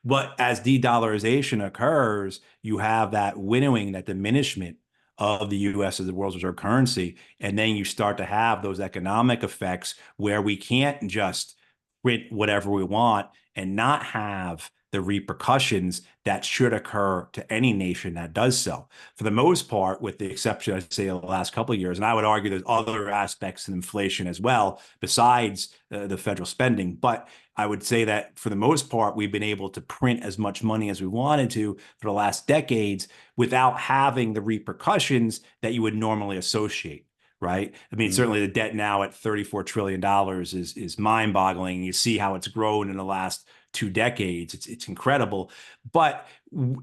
but as de-dollarization occurs, you have that winnowing, that diminishment of the US as the world's reserve currency. And then you start to have those economic effects where we can't just print whatever we want and not have the repercussions that should occur to any nation that does so. For the most part, with the exception, I'd say, of the last couple of years, and I would argue there's other aspects of inflation as well, besides the federal spending. But I would say that for the most part, we've been able to print as much money as we wanted to for the last decades without having the repercussions that you would normally associate, right? I mean, Hmm. certainly the debt now at $34 trillion is mind-boggling. You see how it's grown in the last 2 decades. It's incredible. But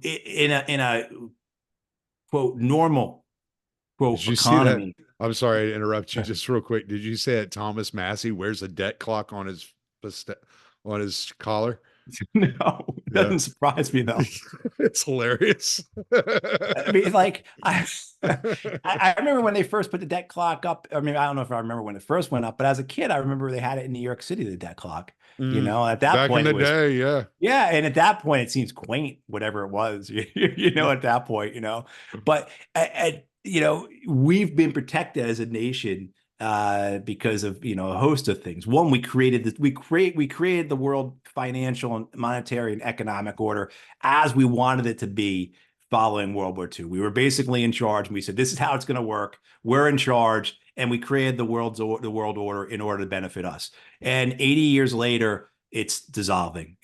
in a quote normal quote Did you see that? economy. I'm sorry to interrupt you just real quick. Did you say that Thomas Massey wears a debt clock on his collar? No, it Yeah. doesn't surprise me though. It's hilarious. I mean, like I remember when they first put the debt clock up. I mean, I don't know if I remember when it first went up, but as a kid, I remember they had it in New York City, the debt clock. Mm, At that back in point, it the was day, yeah. yeah, and at that point, it seems quaint, whatever it was. At that point. But we've been protected as a nation because of a host of things. One, we created the world financial and monetary and economic order as we wanted it to be following World War II. We were basically in charge, and we said this is how it's going to work. We're in charge, and we created the world order in order to benefit us. And 80 years later, it's dissolving,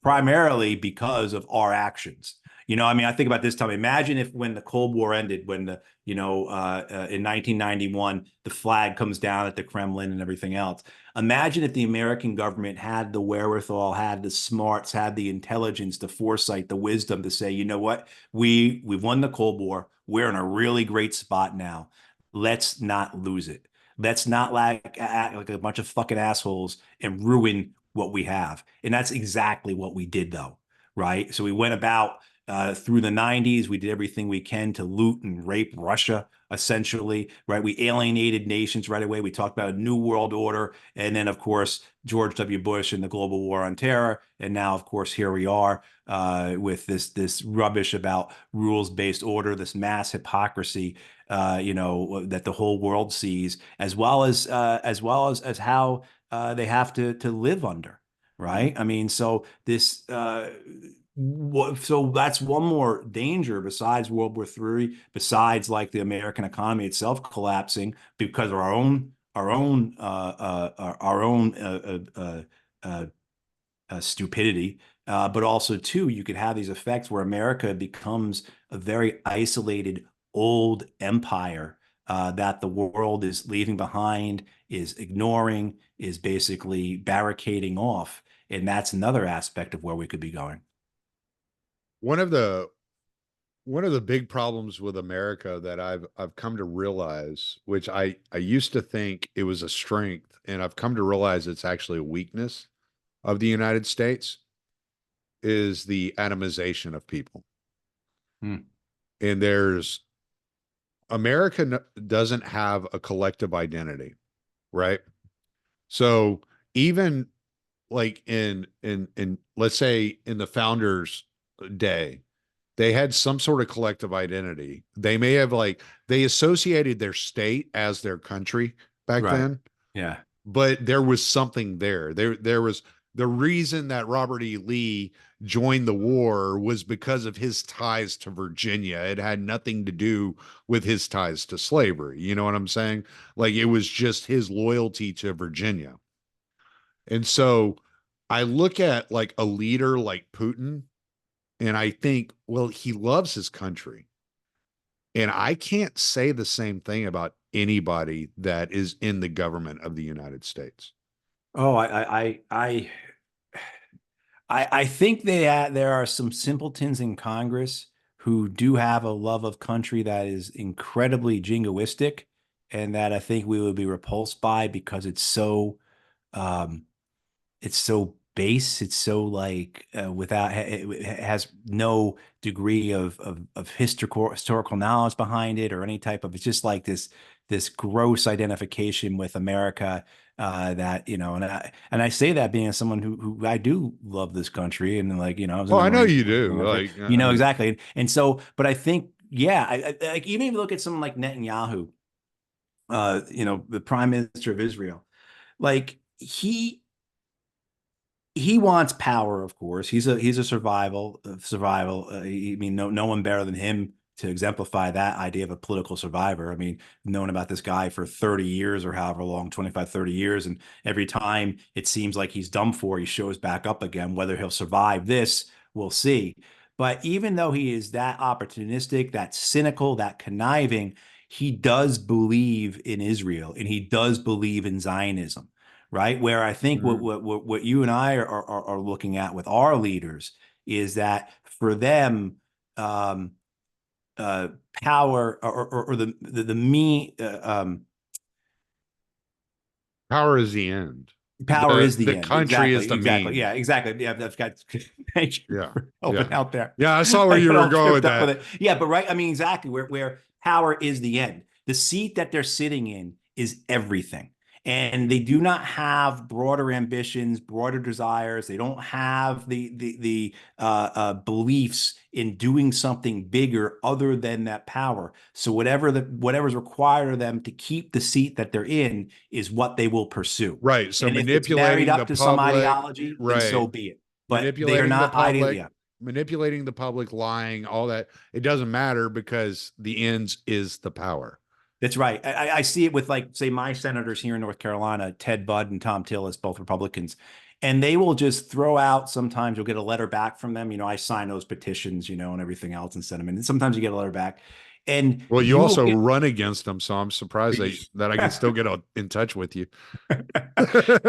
primarily because of our actions. I mean, I think about this time. Imagine if when the Cold War ended, when in 1991, the flag comes down at the Kremlin and everything else. Imagine if the American government had the wherewithal, had the smarts, had the intelligence, the foresight, the wisdom to say, you know what, we've won the Cold War. We're in a really great spot now. Let's not lose it. Let's not act like a bunch of fucking assholes and ruin what we have. And that's exactly what we did, though, right? So we went about through the 90s. We did everything we can to loot and rape Russia, essentially, right? We alienated nations right away. We talked about a new world order. And then, of course, George W. Bush and the global war on terror. And now, of course, here we are with this rubbish about rules-based order, this mass hypocrisy, that the whole world sees, as well as how they have to live under, Mm. right? I mean, so that's one more danger besides World War III, besides like the American economy itself collapsing because of our own stupidity. But also, too, you could have these effects where America becomes a very isolated old empire that the world is leaving behind, is ignoring, is basically barricading off. And that's another aspect of where we could be going. One of the one of the big problems with America that I've come to realize, which I used to think it was a strength, and I've come to realize it's actually a weakness of the United States, is the atomization of people. Hmm. And there's America doesn't have a collective identity, right? So even like in let's say in the founders day, they had some sort of collective identity. They may have like they associated their state as their country back Right. then, Yeah. but there was something there. There was the reason that Robert E. Lee joined the war was because of his ties to Virginia. It had nothing to do with his ties to slavery. You know what I'm saying? Like it was just his loyalty to Virginia. And so I look at like a leader like Putin and I think, well, he loves his country. And I can't say the same thing about anybody that is in the government of the United States. Oh, I think there are some simpletons in Congress who do have a love of country that is incredibly jingoistic, and that I think we would be repulsed by because um, it's so base. It's so like without it has no degree of historical knowledge behind it or any type of. It's just like this gross identification with America that and I say that being someone who I do love this country and like I was in Oh, the I know Marine you Corps, do. Like, exactly and so but I think yeah like even if you look at someone like Netanyahu, the Prime Minister of Israel, like he wants power, of course. He's a survival. I mean, no one better than him to exemplify that idea of a political survivor. I mean, known about this guy for 30 years or however long, 25, 30 years. And every time it seems like he's done for, he shows back up again. Whether he'll survive this, we'll see. But even though he is that opportunistic, that cynical, that conniving, he does believe in Israel and he does believe in Zionism, right? Where I think what mhm. what what you and I are looking at with our leaders is that for them, um, uh, power or the me Power is the end. power The is the the end. country is Exactly, the exactly. means. Yeah, exactly. Yeah, I've got. Thank you Yeah. for Yeah. helping out there. Yeah. I saw where I you got were all going with tripped up with that. it. Yeah, but right. I mean, exactly where power is the end. The seat that they're sitting in is everything. And they do not have broader ambitions, broader desires. They don't have the beliefs in doing something bigger other than that power. So whatever's required of them to keep the seat that they're in is what they will pursue. Right. So And if it's married manipulating the up to some public, ideology, then right. so be it. But they are Manipulating the not ideal. public, Yeah, lying, all that. It doesn't matter because the ends is the power. that's right. I see it with like, say, my senators here in North Carolina, Ted Budd and Tom Tillis, both Republicans, and they will just throw out. Sometimes you'll get a letter back from them. I sign those petitions, and everything else and send them in. And sometimes you get a letter back, and Well, you you will also get. run against them, so I'm surprised that I can still get in touch with you.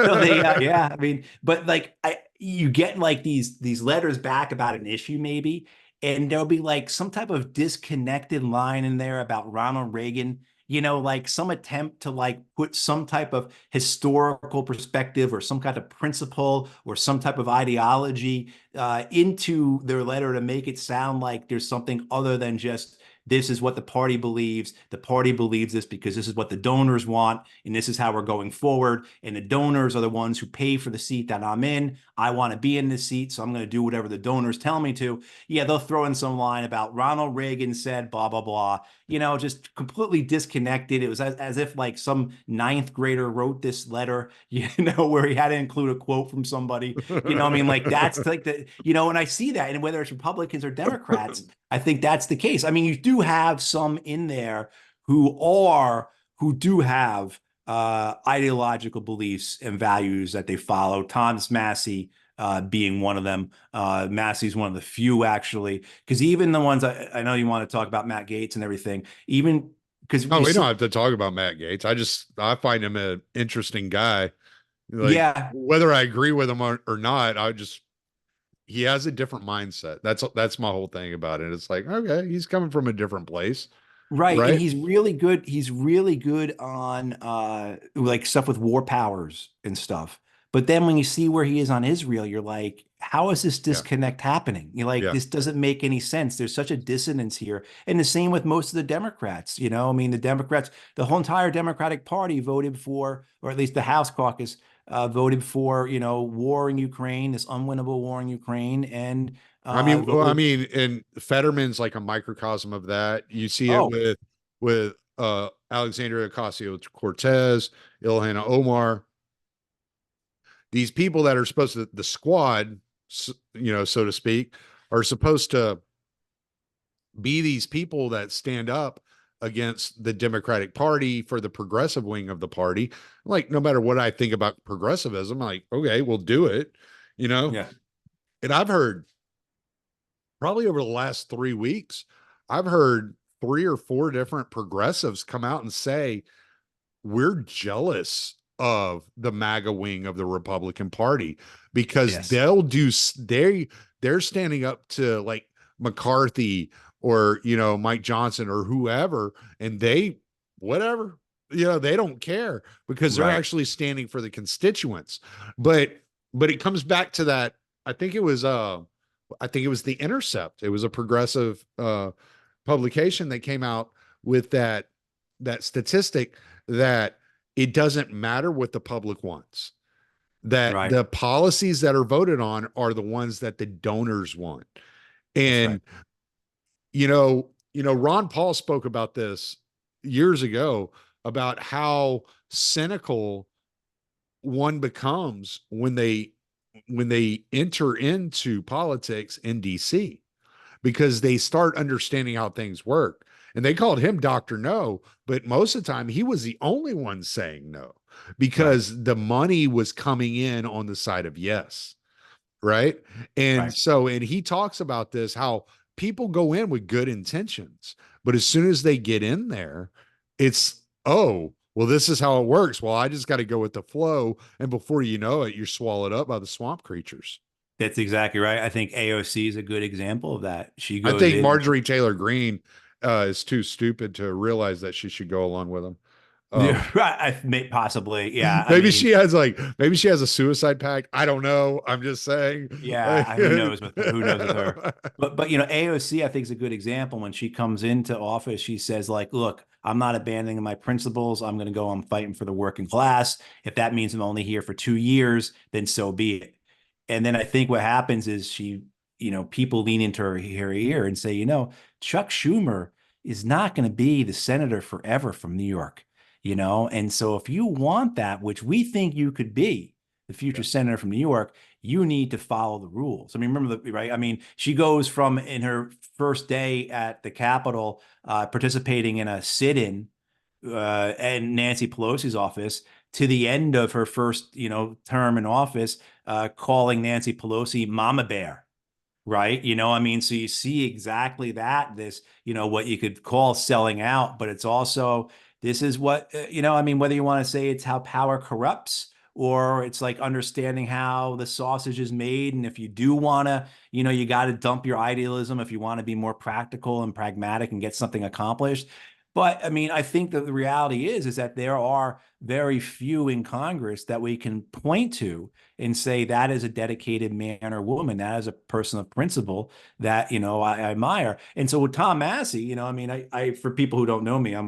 So yeah, I mean, but like you get like these letters back about an issue maybe, and there'll be like some type of disconnected line in there about Ronald Reagan, like some attempt to like put some type of historical perspective or some kind of principle or some type of ideology into their letter to make it sound like there's something other than just this is what the party believes. The party believes this because this is what the donors want, and this is how we're going forward. And the donors are the ones who pay for the seat that I'm in. I want to be in this seat, so I'm going to do whatever the donors tell me to. Yeah, they'll throw in some line about Ronald Reagan said blah blah blah. Just completely disconnected. It was as if like some ninth grader wrote this letter, where he had to include a quote from somebody. I mean, like that's like and I see that, and whether it's Republicans or Democrats, I think that's the case. I mean, you do have some in there who do have ideological beliefs and values that they follow. Thomas Massey being one of them. Massey's one of the few actually, because even the ones I know you want to talk about Matt Gaetz and everything, even because Oh, you we don't see, have to talk about Matt Gaetz. I find him an interesting guy. Like yeah, whether I agree with him or not, he has a different mindset. That's my whole thing about it. It's like, okay, he's coming from a different place, right. And right? he's really good. He's really good on like stuff with war powers and stuff. But then when you see where he is on Israel, you're like, how is this Yeah. disconnect happening? You're like, Yeah. this doesn't make any sense. There's such a dissonance here. And the same with most of the Democrats. I mean, the Democrats, the whole entire Democratic Party voted for, or at least the House caucus voted for, war in Ukraine, this unwinnable war in Ukraine, and I voted. mean, and Fetterman's like a microcosm of that. You see it Oh, with Alexandria Ocasio-Cortez, Ilhan Omar, these people that are supposed to, the squad, so to speak, are supposed to be these people that stand up against the Democratic Party for the progressive wing of the party. Like, no matter what I think about progressivism, I'm like, okay, we'll do it, you know? yeah, And I've heard probably over the last 3 weeks, I've heard 3 or 4 different progressives come out and say, we're jealous of the MAGA wing of the Republican Party because yes, they're standing up to like McCarthy or Mike Johnson or whoever, and they whatever they don't care because they're right, actually standing for the constituents. But it comes back to that. I think it was The Intercept. It was a progressive publication that came out with that statistic that it doesn't matter what the public wants, that right. the policies that are voted on are the ones that the donors want. That's right. And Ron Paul spoke about this years ago about how cynical one becomes when they enter into politics in DC, because they start understanding how things work. And they called him Dr. No, but most of the time he was the only one saying no Right, because the money was coming in on the side of yes. Right. And right. so, and he talks about this, how people go in with good intentions, but as soon as they get in there, it's, oh, well, this is how it works. Well, I just got to go with the flow. And before you know it, you're swallowed up by the swamp creatures. That's exactly right. I think AOC is a good example of that. She I goes think in. Marjorie Taylor Greene is too stupid to realize that she should go along with him. Yeah, Um, right. Possibly. Yeah. I maybe mean, she has a suicide pact. I don't know. I'm just saying. Like, yeah. Who knows with her? But AOC I think is a good example. When she comes into office, she says like, "Look, I'm not abandoning my principles. I'm going to go. I'm fighting for the working class. If that means I'm only here for 2 years, then so be it." And then I think what happens is people lean into her ear and say, Chuck Schumer is not going to be the senator forever from New York. And so if you want that, which we think you could be the yeah, future senator from New York, you need to follow the rules. I mean, remember right? I mean, she goes from in her first day at the Capitol, participating in a sit-in in Nancy Pelosi's office to the end of her first, term in office, calling Nancy Pelosi Mama Bear, right? I mean, so you see exactly that, this, what you could call selling out, but it's also, this is what, I mean, whether you want to say it's how power corrupts, or it's like understanding how the sausage is made. And if you do want to, you got to dump your idealism if you want to be more practical and pragmatic and get something accomplished. But I mean, I think that the reality is that there are very few in Congress that we can point to and say that is a dedicated man or woman, that is a person of principle that I admire. And so with Tom Massey, I mean, I for people who don't know me, I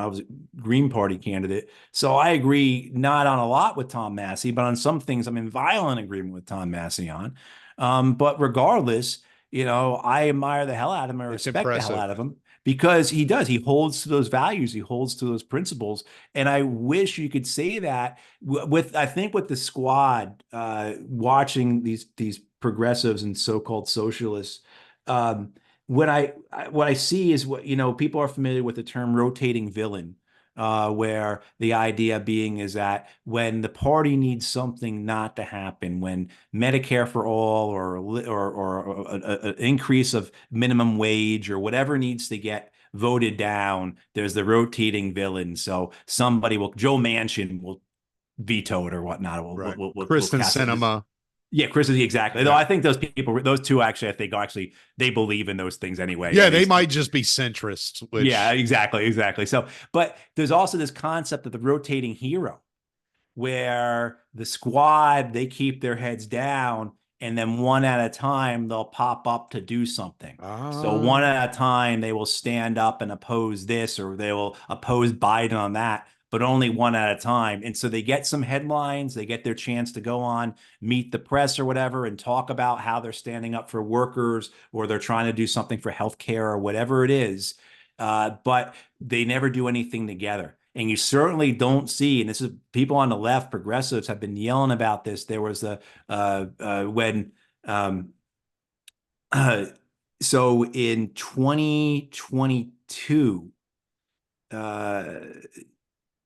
was a Green Party candidate, so I agree not on a lot with Tom Massey, but on some things I'm in violent agreement with Tom Massey on. But regardless, I admire the hell out of him, I it's respect the hell impressive. out of him. Because he holds to those values, he holds to those principles, and I wish you could say that I think with the squad watching these progressives and so-called socialists, um, what I see is what people are familiar with the term rotating villain, where the idea being is that when the party needs something not to happen, when Medicare for all or an increase of minimum wage or whatever needs to get voted down, there's the rotating villain. So Joe Manchin will veto it or whatnot. Right. We'll Kristen cast it. Cinema. Yeah, Chris is exactly. Though Yeah. I think those two actually, I think actually they believe in those things anyway. Yeah. At They least, might just be centrists, yeah, which, exactly. So, but there's also this concept of the rotating hero, where the squad, they keep their heads down, and then one at a time they'll pop up to do something. So one Ah, at a time they will stand up and oppose this, or they will oppose Biden on that, but only one at a time. And so they get some headlines, they get their chance to go on, meet the press or whatever, and talk about how they're standing up for workers, or they're trying to do something for healthcare or whatever it is. But they never do anything together. And you certainly don't see, and this is people on the left, progressives have been yelling about this. There was when um, uh, so in 2022, uh,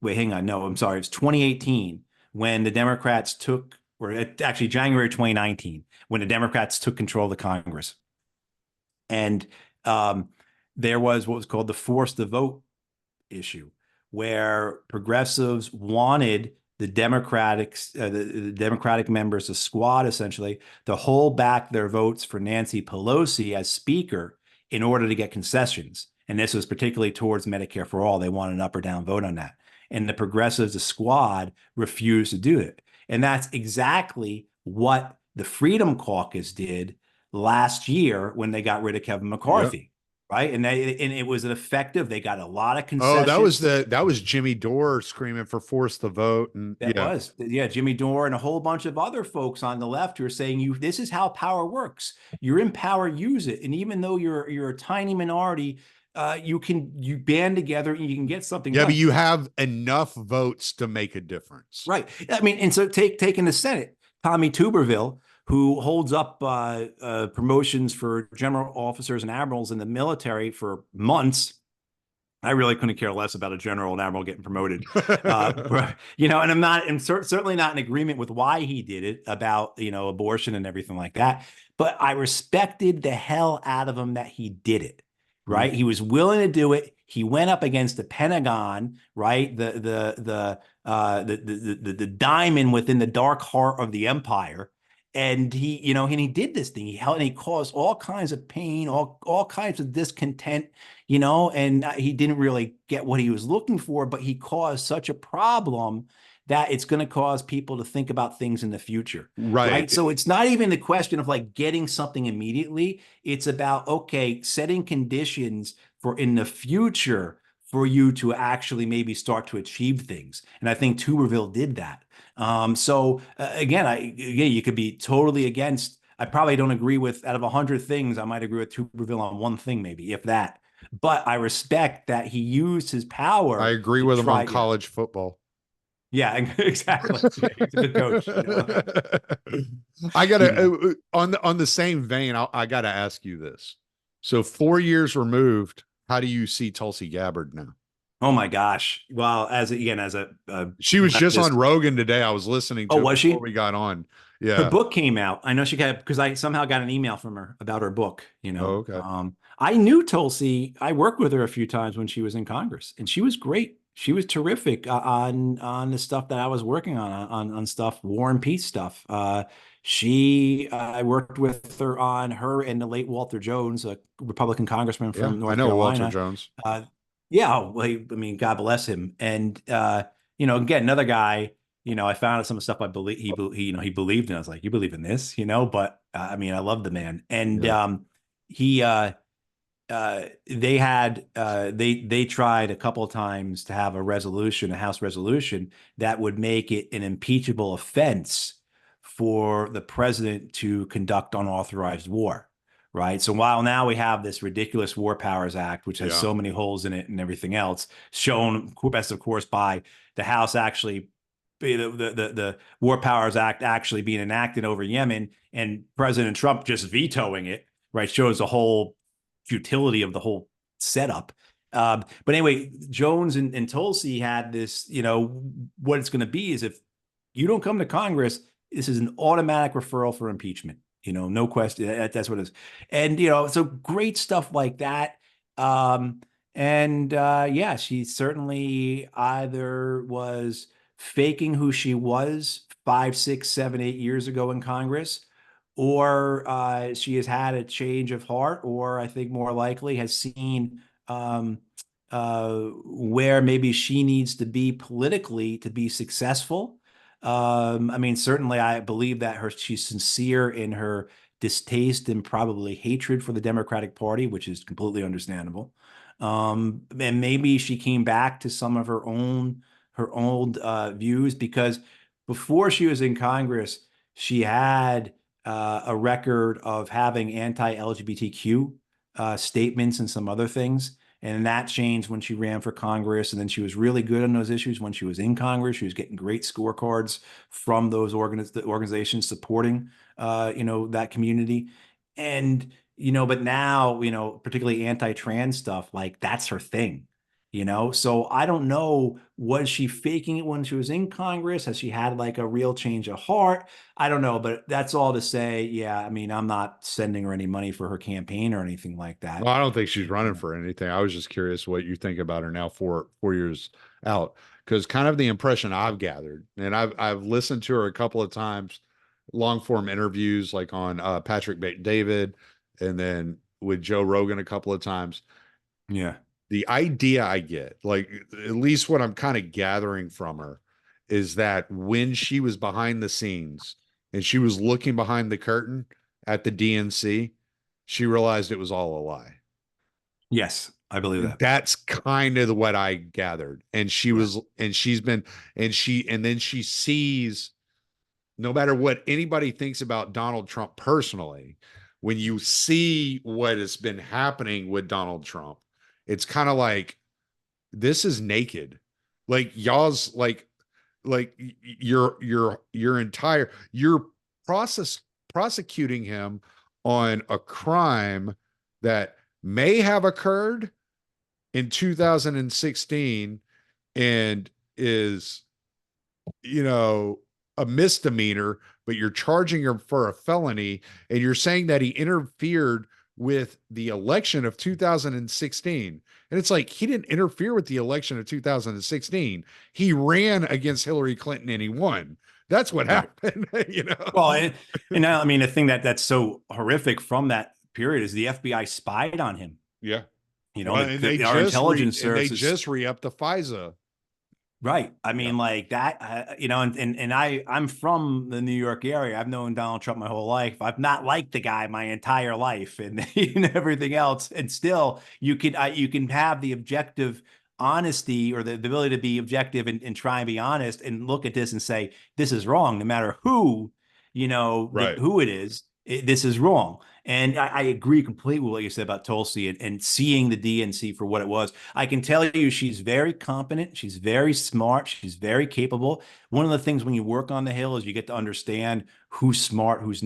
wait, hang on. No, I'm sorry. It's 2018 when the Democrats took, or actually January 2019, when the Democrats took control of the Congress. And um, there was what was called the force the vote issue, where progressives wanted the Democratic members, the squad essentially, to hold back their votes for Nancy Pelosi as Speaker in order to get concessions. And this was particularly towards Medicare for all. They wanted an up or down vote on that. And the progressives, the squad, refused to do it. And that's exactly what the Freedom Caucus did last year when they got rid of Kevin yep. McCarthy, right? And it was an effective. They got a lot of Oh, concessions. that was Jimmy Dore screaming for force the vote, and That yeah, was, yeah, Jimmy Dore and a whole bunch of other folks on the left who are saying you this is how power works. You're in power, use it. And even though you're a tiny minority, you band together and you can get something yeah, but done. you have enough votes to make a difference. Right. I mean, and so taking the Senate, Tommy Tuberville, who holds up promotions for general officers and admirals in the military for months. I really couldn't care less about a general and admiral getting promoted. And I'm certainly not in agreement with why he did it about, abortion and everything like that. But I respected the hell out of him that he did it, right? He was willing to do it. He went up against the Pentagon, right? The diamond within the dark heart of the empire. And he did this thing. He held and he caused all kinds of pain, all kinds of discontent, and he didn't really get what he was looking for, but he caused such a problem that it's going to cause people to think about things in the future, right? Right. So it's not even the question of like getting something immediately. It's about, okay, setting conditions for in the future for you to actually maybe start to achieve things. And I think Tuberville did that. Again, you could be totally against. I probably don't agree with out of 100 things. I might agree with Tuberville on one thing, maybe if that. But I respect that he used his I power agree to with him on try. Yeah, college football. yeah, exactly. Yeah, he's a good coach. I You gotta know. on the same vein, I gotta ask you this. So 4 years removed, how do you see Tulsi Gabbard now? Oh my gosh. Well, as a She was just on leftist. Rogan today. I was listening Oh, to it was before she? we got on. Her Yeah. book came out. I know she got because I somehow got an email from her about her book. Oh, okay. I knew Tulsi. I worked with her a few times when she was in Congress, and she was great. She was terrific on the stuff that I was working on stuff, war and peace stuff. I worked with her on her and the late Walter Jones, a Republican congressman Yeah, from I North know Walter Carolina. Jones. Uh, yeah, well, I mean, God bless him. And again, another guy. I found out some of the stuff I believe he believed in. I was like, you believe in this, but I mean, I love the man. And Yeah. he they tried a couple of times to have a House resolution that would make it an impeachable offense for the president to conduct unauthorized war. Right. So while now we have this ridiculous War Powers Act, which has Yeah. so many holes in it and everything else, shown best, of course, by the House actually the War Powers Act actually being enacted over Yemen and President Trump just vetoing it, right, shows the whole futility of the whole setup. But anyway, Jones and Tulsi had this, what it's going to be is if you don't come to Congress, this is an automatic referral for impeachment. No question. That's what it is. And, so great stuff like that. Yeah, she certainly either was faking who she was 5, 6, 7, 8 years ago in Congress, or she has had a change of heart, or I think more likely has seen where maybe she needs to be politically to be successful. I mean, certainly I believe that she's sincere in her distaste and probably hatred for the Democratic Party, which is completely understandable. And maybe she came back to some of her old views because before she was in Congress, she had a record of having anti-LGBTQ statements and some other things. And that changed when she ran for Congress. And then she was really good on those issues when she was in Congress. She was getting great scorecards from those organizations supporting, that community. And, but now, particularly anti-trans stuff, like that's her thing. So I don't know, was she faking it when she was in Congress? Has she had like a real change of heart? I don't know, but that's all to say, yeah, I mean, I'm not sending her any money for her campaign or anything like Well, that. I don't think she's running for anything. I was just curious what you think about her now, 4 years out, because kind of the impression I've gathered, and I've listened to her a couple of times, long form interviews like on Patrick David, and then with Joe Rogan a couple of times. Yeah. The idea I get, like at least what I'm kind of gathering from her, is that when she was behind the scenes and she was looking behind the curtain at the DNC, she realized it was all a lie. Yes, I believe that. That's kind of what I gathered. And she Yeah. was, and she's been, and then she sees, no matter what anybody thinks about Donald Trump personally, when you see what has been happening with Donald Trump, it's kind of like, this is naked. Like y'all's like your entire, you're process prosecuting him on a crime that may have occurred in 2016 and is, you know, a misdemeanor, but you're charging him for a felony, and you're saying that he interfered with the election of 2016. And it's like, he didn't interfere with the election of 2016. He ran against Hillary Clinton and he won. That's what Right. happened, you know? Well, and now, I mean, the thing that's so horrific from that period is the FBI spied on him. Yeah. Well, Like our intelligence they services. just re-upped the FISA. Right. I Yeah. mean, like that, and I'm from the New York area. I've known Donald Trump my whole life. I've not liked the guy my entire life and, and everything else. And still, you can have the objective honesty or the ability to be objective and try and be honest and look at this and say, this is wrong, no matter who, Right. who it is, this is wrong. And I agree completely with what you said about Tulsi and seeing the DNC for what it was. I can tell you she's very competent. She's very smart. She's very capable. One of the things when you work on the Hill is you get to understand who's smart, who's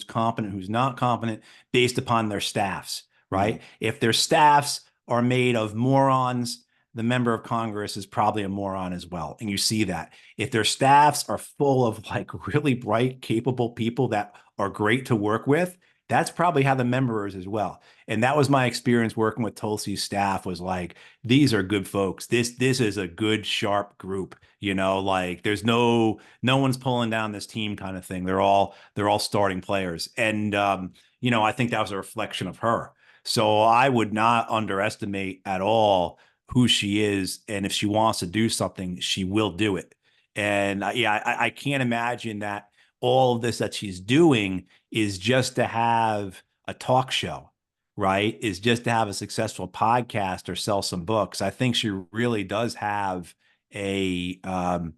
competent, who's not competent based upon their staffs, Mhm. right? If their staffs are made of morons, the member of Congress is probably a moron as well. And you see that. If their staffs are full of like really bright, capable people that are great to work with, that's probably how the member is as well. And that was my experience working with Tulsi's staff was like, these are good folks. This is a good, sharp group. Like there's no one's pulling down this team kind of thing. They're all starting players. And I think that was a reflection of her. So I would not underestimate at all who she is. And if she wants to do something, she will do it. And yeah, I can't imagine that all of this that she's doing is just to have a talk show, right? Is just to have a successful podcast or sell some books. I think she really does have a um,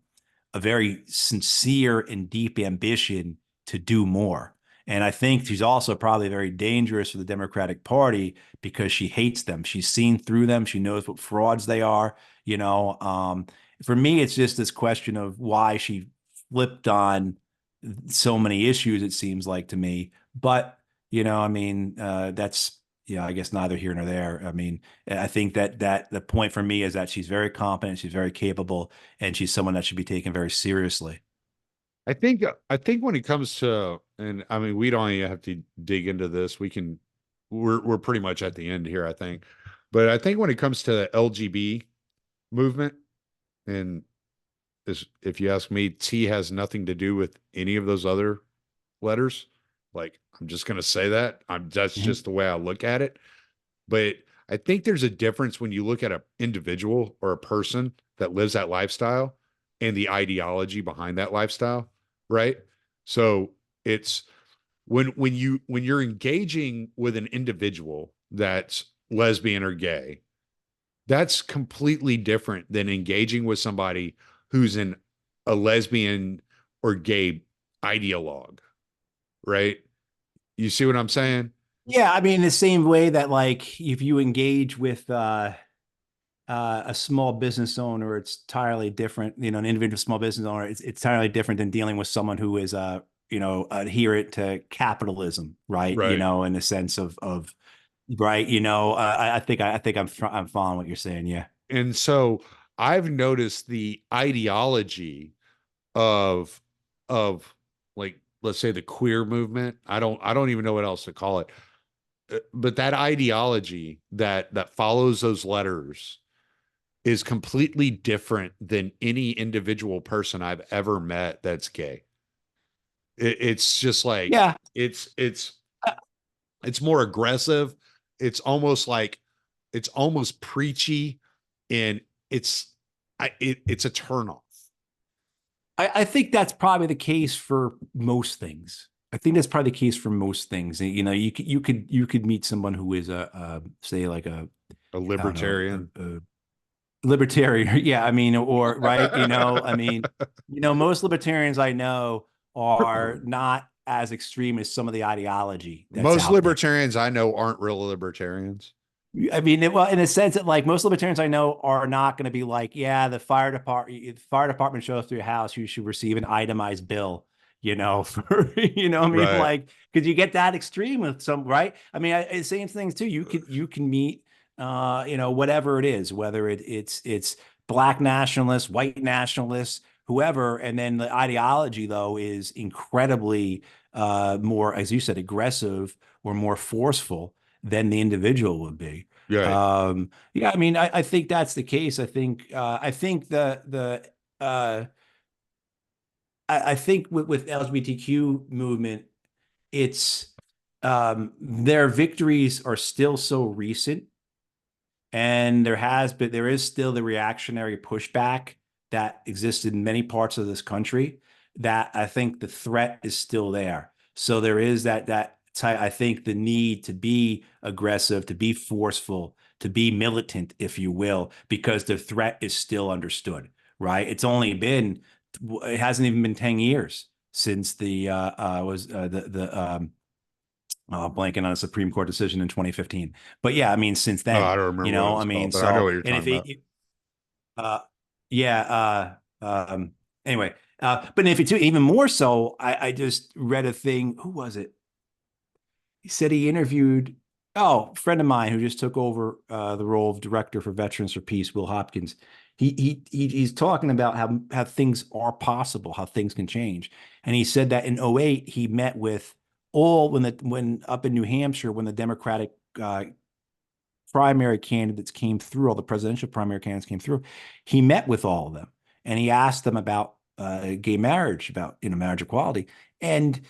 a very sincere and deep ambition to do more. And I think she's also probably very dangerous for the Democratic Party because she hates them. She's seen through them. She knows what frauds they are. For me, it's just this question of why she flipped on so many issues, it seems like to me. But, I mean, that's, I guess neither here nor there. I mean, I think that the point for me is that she's very competent, she's very capable, and she's someone that should be taken very seriously. I think when it comes to, and I mean, we don't even have to dig into this. We're pretty much at the end here, I think. But I think when it comes to the LGB movement, and this, if you ask me, T has nothing to do with any of those other letters. Like, I'm just gonna say that. That's Mhm. just the way I look at it. But I think there's a difference when you look at an individual or a person that lives that lifestyle and the ideology behind that lifestyle, right? So it's when you're engaging with an individual that's lesbian or gay, that's completely different than engaging with somebody who's a lesbian or gay ideologue, right? You see what I'm saying? Yeah, I mean, the same way that like if you engage with a small business owner, it's entirely different. You know, an individual small business owner, it's entirely different than dealing with someone who is you know, adherent to capitalism, right? You Right. know, in the sense of right. You know, I think I'm following what you're saying. Yeah. And so I've noticed the ideology of of like, let's say, the queer movement. I don't even know what else to call it. But that ideology that follows those letters is completely different than any individual person I've ever met that's gay. It's just like Yeah. Uh, it's more aggressive. It's almost like it's almost preachy, and it's a turnoff. I think that's probably the case for most things. I think that's probably the case for most things. You know, you could meet someone who is a say like a A I don't know libertarian. a libertarian. Yeah, I mean, or right. You know, I mean, you know, most libertarians I know are not as extreme as some of the ideology that's Most out there. libertarians I know aren't real libertarians. I mean, well, in a sense that like most libertarians I know are not going to be like, yeah, the fire department shows through your house, you should receive an itemized bill, you know, for you know, what I mean, Right. like, because you get that extreme with some, right? I mean, same things too. You can meet, you know, whatever it is, whether it's black nationalists, white nationalists, whoever, and then the ideology though is incredibly more, as you said, aggressive or more forceful than the individual would be. Right. Yeah, I mean, I think that's the case. I think I think with LGBTQ movement, it's their victories are still so recent, and there is still the reactionary pushback that exists in many parts of this country that I think the threat is still there. So there is I think the need to be aggressive, to be forceful, to be militant, if you will, because the threat is still understood, right? It hasn't even been 10 years since the was the blanking on a Supreme Court decision in 2015. But yeah, I mean, since Oh, then, I don't you remember what it know, I was mean, called, but I know so, what you're and if talking about. uh, yeah, but if it's even more so, I just read a thing. Who was it? He said he interviewed, a friend of mine who just took over the role of director for Veterans for Peace, Will Hopkins. He's talking about how things are possible, how things can change. And he said that in '08 he met with all when up in New Hampshire when the Democratic primary candidates came through, all the presidential primary candidates came through, he met with all of them and he asked them about gay marriage, about marriage equality, and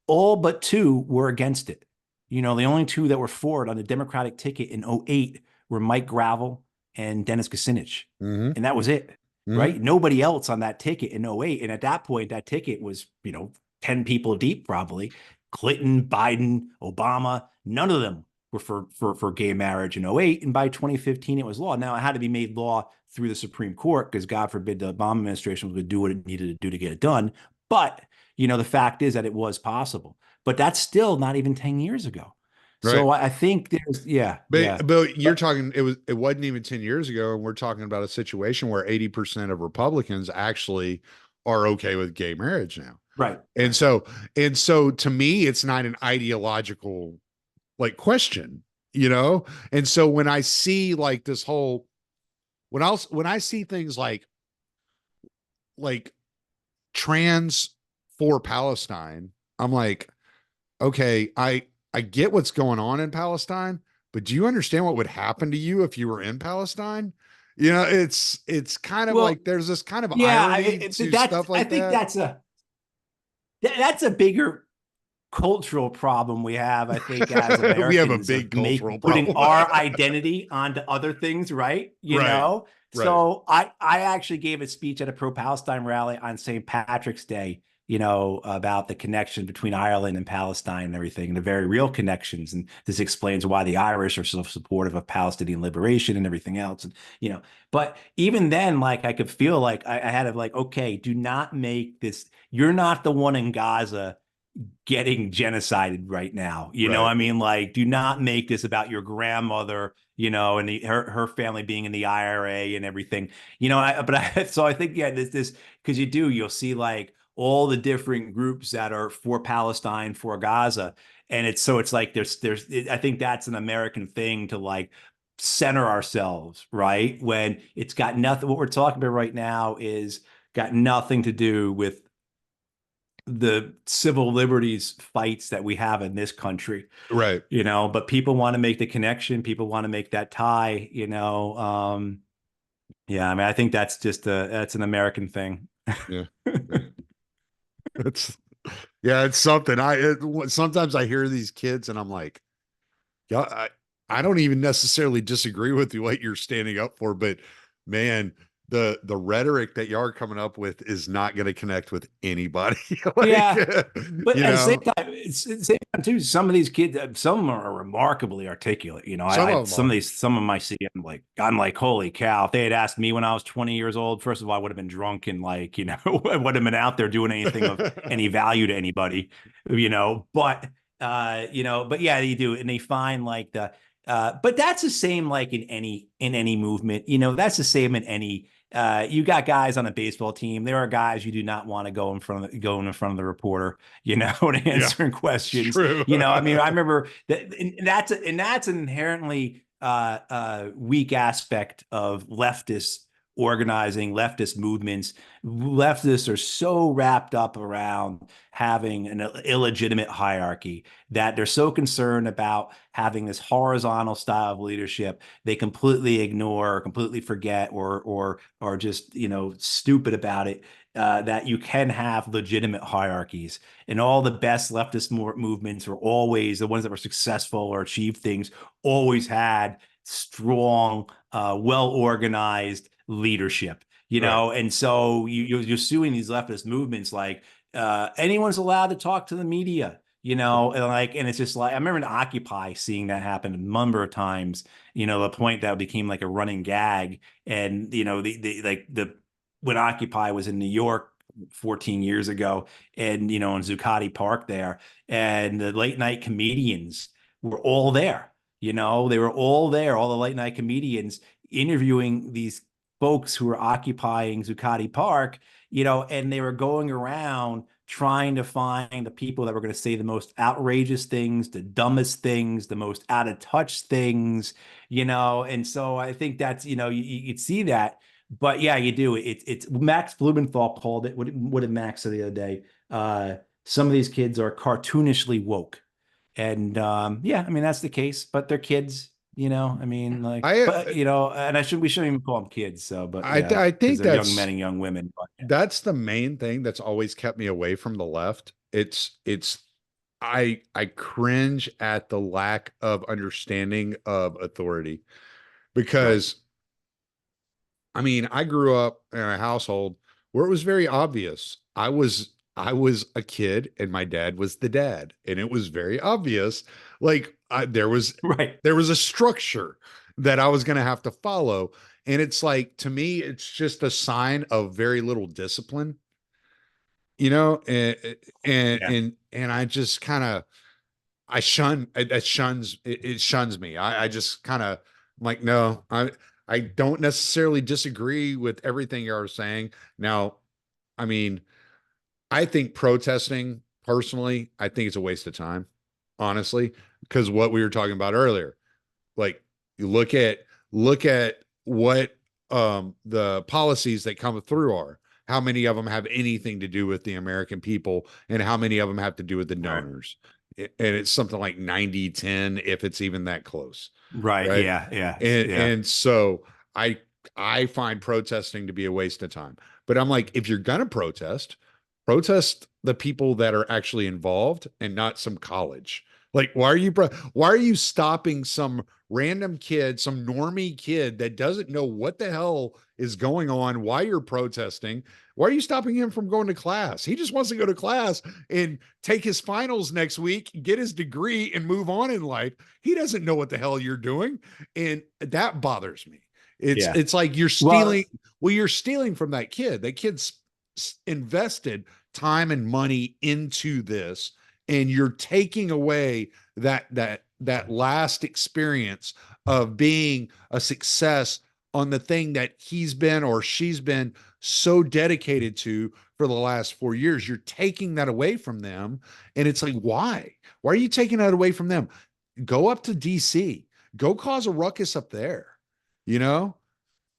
all but two were against it. You know, the only two that were for it on the Democratic ticket in '08 were Mike Gravel and Dennis Kucinich. Hmm. And that was it, Hmm. right? Nobody else on that ticket in '08. And at that point, that ticket was, 10 people deep, probably. Clinton, Biden, Obama, none of them were for gay marriage in '08. And by 2015, it was law. Now, it had to be made law through the Supreme Court because God forbid the Obama administration was going to do what it needed to do to get it done. But the fact is that it was possible. But that's still not even 10 years ago. Right. So I think there's, yeah, yeah. But you're But talking, it wasn't even 10 years ago, and we're talking about a situation where 80% of Republicans actually are okay with gay marriage now. right, And right. so and so to me, it's not an ideological like question, you know? And so when I see like this whole when I see things like trans for Palestine, I'm like, okay, I get what's going on in Palestine, but do you understand what would happen to you if you were in Palestine? You know, it's kind of Well, like there's this kind of yeah, irony to stuff I like think that. that's a bigger cultural problem we have, I think, as We have a Americans big of cultural putting problem. our identity onto other things, right? Right. Right. So I actually gave a speech at a pro-Palestine rally on St. Patrick's Day, about the connection between Ireland and Palestine and everything, and the very real connections. And this explains why the Irish are so supportive of Palestinian liberation and everything else. And, but even then, like I could feel like I had to like, okay, do not make this, you're not the one in Gaza getting genocided right now. Right. I mean, like, do not make this about your grandmother, and her family being in the IRA and everything. So I think, yeah, this because you'll see like all the different groups that are for Palestine, for Gaza. And it's like I think that's an American thing to like center ourselves, right? When it's got nothing, what we're talking about right now is got nothing to do with the civil liberties fights that we have in this country, Right. but people want to make the connection. People want to make that tie, yeah, I mean, I think that's an American thing. Yeah. Yeah. It's yeah, it's something. Sometimes I hear these kids and I'm like, yeah, I don't even necessarily disagree with you what you're standing up for, but man, the rhetoric that y'all are coming up with is not going to connect with anybody. Like, Yeah. But you at the same know, time, at the same time too, some of these kids, some of them are remarkably articulate. some of them are. Some of them I see, I'm like, holy cow! If they had asked me when I was 20 years old, first of all, I would have been drunk and like, I would have been out there doing anything of any value to anybody, but yeah, they do, and they find like but that's the same like in any movement. That's the same in any you got guys on a baseball team. There are guys you do not want to go in front of the reporter, and Yeah, answering it's questions. true. I mean, I remember that, and that's an inherently weak aspect of leftist organizing, leftist movements. Leftists are so wrapped up around having an illegitimate hierarchy that they're so concerned about having this horizontal style of leadership they completely ignore, or completely forget, or just stupid about it. That you can have legitimate hierarchies, and all the best leftist movements were always the ones that were successful or achieved things. Always had strong, well organized leadership. Right. And so you're suing these leftist movements like anyone's allowed to talk to the media. And it's just like I remember in Occupy seeing that happen a number of times. The point that became like a running gag, and the like the when Occupy was in New York 14 years ago, and in Zuccotti Park there, and the late night comedians were all there. They were all there, all the late night comedians interviewing these folks who were occupying Zuccotti Park, and they were going around trying to find the people that were going to say the most outrageous things, the dumbest things, the most out of touch things, and so I think that's, you'd see that. But yeah, you do. It's Max Blumenthal called it. What did Max say the other day? Some of these kids are cartoonishly woke. And yeah, I mean that's the case, but they're kids, I mean, like, I but and we shouldn't even call them kids, so but yeah, I because think they're young men and young women. But yeah. that's the main thing that's always kept me away from the left. It's I cringe at the lack of understanding of authority Right. because I mean, I grew up in a household where it was very obvious. I was a kid and my dad was the dad, and it was very obvious. Like Right. there was a structure that I was going to have to follow, and it's like to me, it's just a sign of very little discipline, and Yeah. I just kind of I shun it shuns it shuns me. I just kind of like no, I don't necessarily disagree with everything you're saying. Now, I mean, I think protesting personally, I think it's a waste of time, honestly, because what we were talking about earlier, like you look at what the policies that come through are. How many of them have anything to do with the American people, and how many of them have to do with the Right. donors? And it's something like 90-10, if it's even that close, Right. right? Yeah. Yeah. Yeah. And so I I find protesting to be a waste of time. But I'm like, if you're gonna protest, protest the people that are actually involved and not some college. Like, why are you stopping some random kid, some normie kid that doesn't know what the hell is going on, why you're protesting? Why are you stopping him from going to class? He just wants to go to class and take his finals next week, get his degree, and move on in life. He doesn't know what the hell you're doing. And that bothers me. Yeah. It's like you're Well, stealing. Well, you're stealing from that kid. That kid's invested time and money into this, and you're taking away that last experience of being a success on the thing that he's been or she's been so dedicated to for the last 4 years. You're taking that away from them. And it's like, why are you taking that away from them? Go up to DC, go cause a ruckus up there, you know.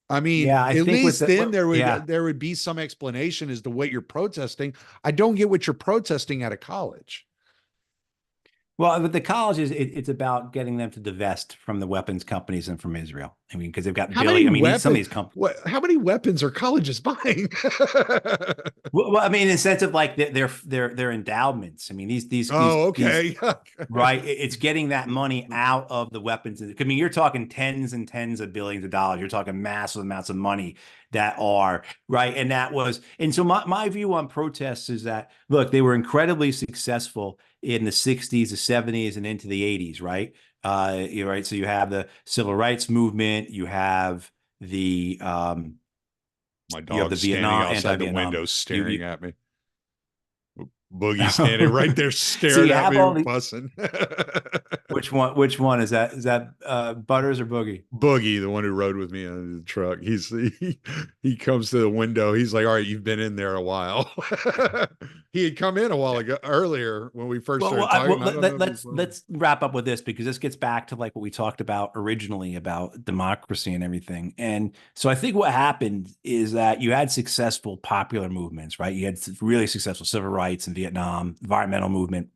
I mean, yeah, I at think with least the, then yeah. there would be some explanation as to what you're protesting. I don't get what you're protesting at a college. Well, with the colleges, it's about getting them to divest from the weapons companies and from Israel. I mean, because they've got How many billion. I mean, some of weapons? these companies. What? How many weapons are colleges buying? Well, I mean, in the sense of like their endowments. I mean, Oh, these okay. right. It's getting that money out of the weapons. I mean, you're talking tens and tens of billions of dollars. You're talking massive amounts of money that are right. And that was, and so my view on protests is that, look, they were incredibly successful in the 60s, the 70s, and into the 80s, right? You're right. So you have the civil rights movement, My you have the dog's standing Vietnam, outside the anti-Vietnam. window You staring at me. Boogie standing right there so staring you at have me, all the fussing. which one? Which one is that? Is that Butters or Boogie? Boogie, the one who rode with me on the truck, he comes to the window. He's like, "All right, you've been in there a while." He had come in a while ago earlier when we first Well, started talking. I don't know if he's let's wrap up with this because this gets back to like what we talked about originally about democracy and everything. And so I think what happened is that you had successful popular movements, right? You had really successful civil rights in Vietnam, environmental movement.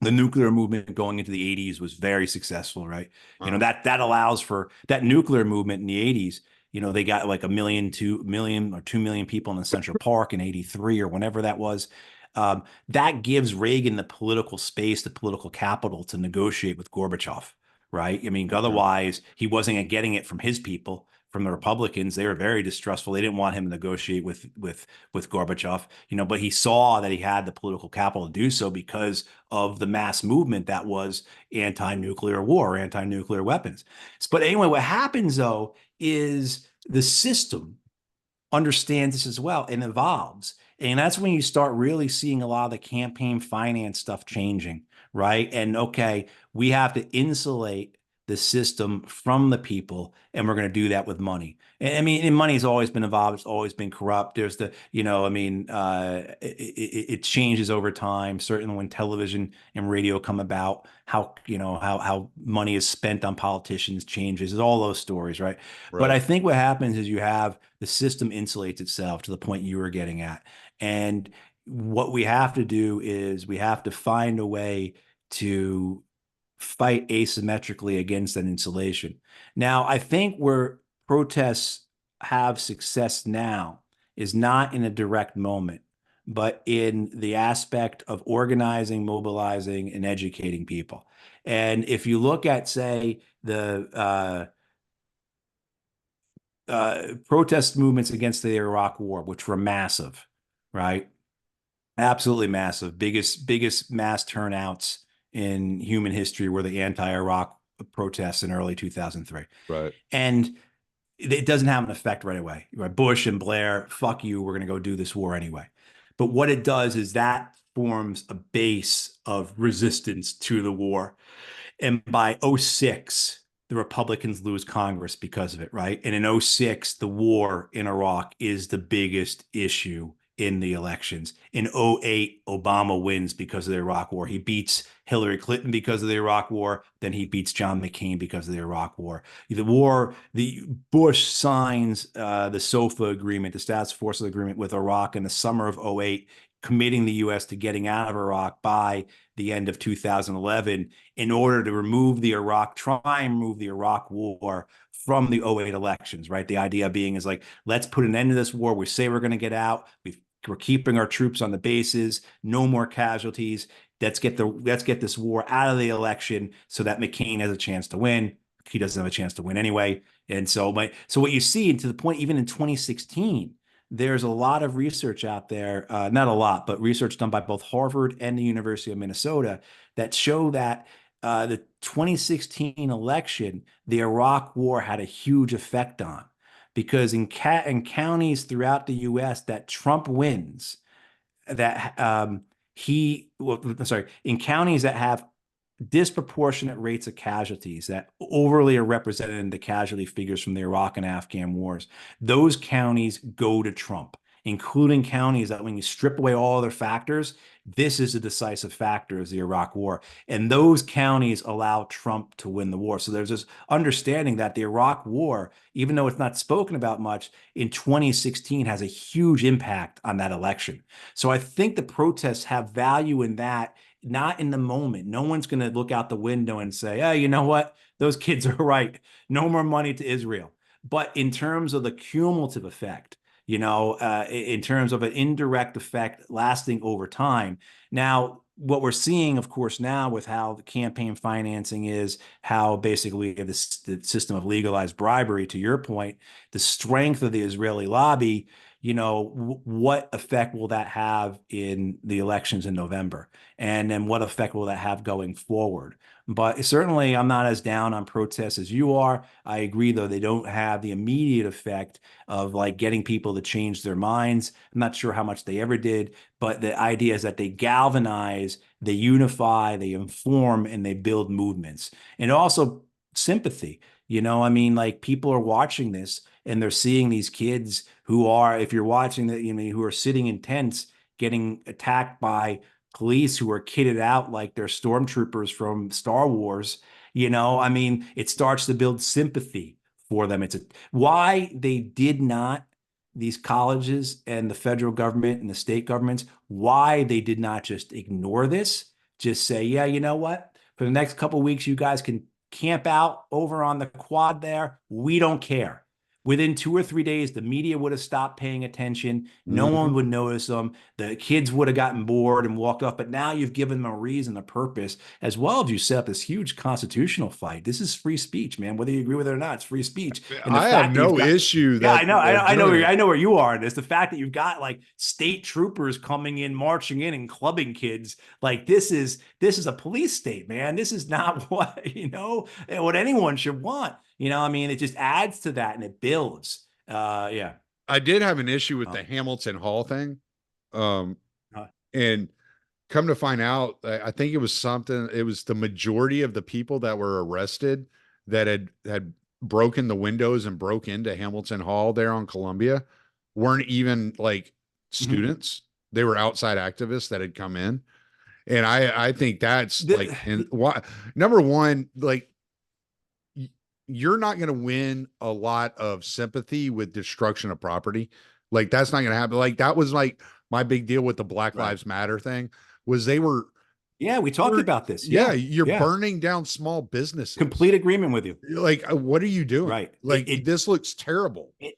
The nuclear movement going into the 80s was very successful, right? You know, uh, that allows for that nuclear movement in the 80s. You know, they got like 2 million or 2 million people in the Central Park in 83 or whenever that was. That gives Reagan the political space, the political capital to negotiate with Gorbachev, right? I mean, yeah, otherwise he wasn't getting it from his people, from the Republicans. They were very distrustful. They didn't want him to negotiate with Gorbachev, you know, but he saw that he had the political capital to do so because of the mass movement that was anti-nuclear war, anti-nuclear weapons. But anyway, what happens though is the system understands this as well and evolves. And that's when you start really seeing a lot of the campaign finance stuff changing, right? And okay, we have to insulate the system from the people, and we're going to do that with money. And I mean, and money's always been involved; it's always been corrupt. There's the, you know, I mean, it changes over time. Certainly, when television and radio come about, how you know how money is spent on politicians changes. There's all those stories, right? But right. I think what happens is you have the system insulates itself to the point you were getting at. And what we have to do is we have to find a way to fight asymmetrically against that insulation. Now, I think where protests have success now is not in a direct moment, but in the aspect of organizing, mobilizing, and educating people. And if you look at, say, the protest movements against the Iraq War, which were massive, right? Absolutely massive. Biggest mass turnouts in human history were the anti-Iraq protests in early 2003. Right. And it doesn't have an effect right away. Right? Bush and Blair, fuck you, we're going to go do this war anyway. But what it does is that forms a base of resistance to the war. And by '06, the Republicans lose Congress because of it, right? And in '06, the war in Iraq is the biggest issue in the elections. In '08, Obama wins because of the Iraq war. He beats Hillary Clinton because of the Iraq war. Then he beats John McCain because of the Iraq war. The Bush signs the SOFA agreement, the Status Forces agreement with Iraq in the summer of '08, committing the U.S. to getting out of Iraq by the end of 2011 in order to try and remove the Iraq war from the '08 elections, right? The idea being is like, let's put an end to this war. We say we're going to get out. We're keeping our troops on the bases, no more casualties. let's get this war out of the election so that McCain has a chance to win. He doesn't have a chance to win anyway. And so what you see, and to the point, even in 2016, there's a lot of research out there, not a lot, but research done by both Harvard and the University of Minnesota that show that the 2016 election, the Iraq War had a huge effect on, because in counties throughout the U.S. that Trump wins, that sorry, in counties that have disproportionate rates of casualties that overly are represented in the casualty figures from the Iraq and Afghan wars. Those counties go to Trump, including counties that, when you strip away all other factors, this is a decisive factor, is the Iraq war. And those counties allow Trump to win the war. So there's this understanding that the Iraq war, even though it's not spoken about much, in 2016 has a huge impact on that election. So I think the protests have value in that, not in the moment. No one's going to look out the window and say, "Oh, you know what? Those kids are right. No more money to Israel." But in terms of the cumulative effect, in terms of an indirect effect lasting over time. Now, what we're seeing, of course, now with how the campaign financing is, how basically the system of legalized bribery, to your point, the strength of the Israeli lobby, what effect will that have in the elections in November? And then what effect will that have going forward? But certainly, I'm not as down on protests as you are. I agree, though, they don't have the immediate effect of like getting people to change their minds. I'm not sure how much they ever did, but the idea is that they galvanize, they unify, they inform, and they build movements. And also sympathy. I mean, like, people are watching this and they're seeing these kids who are, if you're watching that, who are sitting in tents getting attacked by police who are kitted out like they're stormtroopers from Star Wars. I mean, it starts to build sympathy for them. Why they did not, these colleges and the federal government and the state governments, why they did not just ignore this, just say, yeah, you know what? For the next couple of weeks, you guys can camp out over on the quad there. We don't care. Within 2 or 3 days, the media would have stopped paying attention. No one Mhm. would notice them. The kids would have gotten bored and walked off. But now you've given them a reason, a purpose, as well as you set up this huge constitutional fight. This is free speech, man. Whether you agree with it or not, it's free speech. And the I have fact that you've no got, issue yeah, that I know, they're doing it. I know where you are in this. The fact that you've got like state troopers coming in, marching in, and clubbing kids, like this is a police state, man. This is not what anyone should want. I mean, it just adds to that and it builds. Yeah. I did have an issue with the Oh. Hamilton Hall thing. Um, Uh, and come to find out, I think it was something, it was the majority of the people that were arrested that had broken the windows and broke into Hamilton Hall there on Columbia weren't even like mhm. students. They were outside activists that had come in. And I think that's like, and why, number one, like, you're not going to win a lot of sympathy with destruction of property. Like, that's not going to happen. Like, that was like my big deal with the Black Right. Lives Matter thing was they were, Yeah, we talked about this. yeah, Yeah. you're Yeah. burning down small businesses. Complete agreement with you. You're like, what are you doing? Right. Like, this looks terrible. It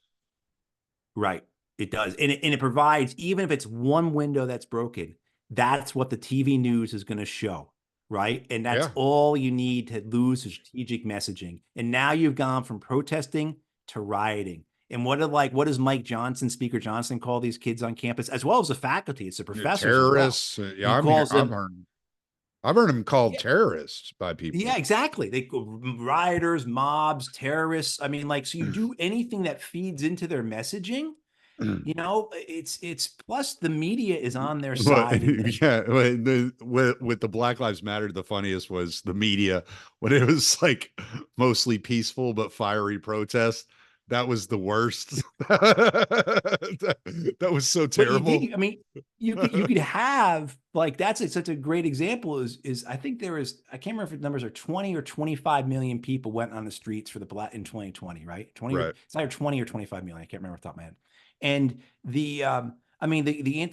right. It does. And it provides, even if it's one window that's broken, that's what the TV news is going to show. Right. And that's Yeah. all you need to lose strategic messaging. And now you've gone from protesting to rioting. And what does Mike Johnson, Speaker Johnson, call these kids on campus, as well as the faculty? It's the professors as well. Terrorists. Yeah, He calls them, I've heard them called yeah, terrorists by yeah, people. exactly. They rioters, mobs, terrorists. I mean, like, so you do anything that feeds into their messaging, it's plus the media is on their But side in this. yeah, with the Black Lives Matter, the funniest was the media when it was like mostly peaceful but fiery protest. That was the worst. That was so But you terrible. did. I mean, you could have, like, such a great example is I think there is, I can't remember if the numbers are 20 or 25 million people went on the streets for the black in 2020, right? 20 or Right. it's either 20 or 25 million. I can't remember off the top of my head. And I mean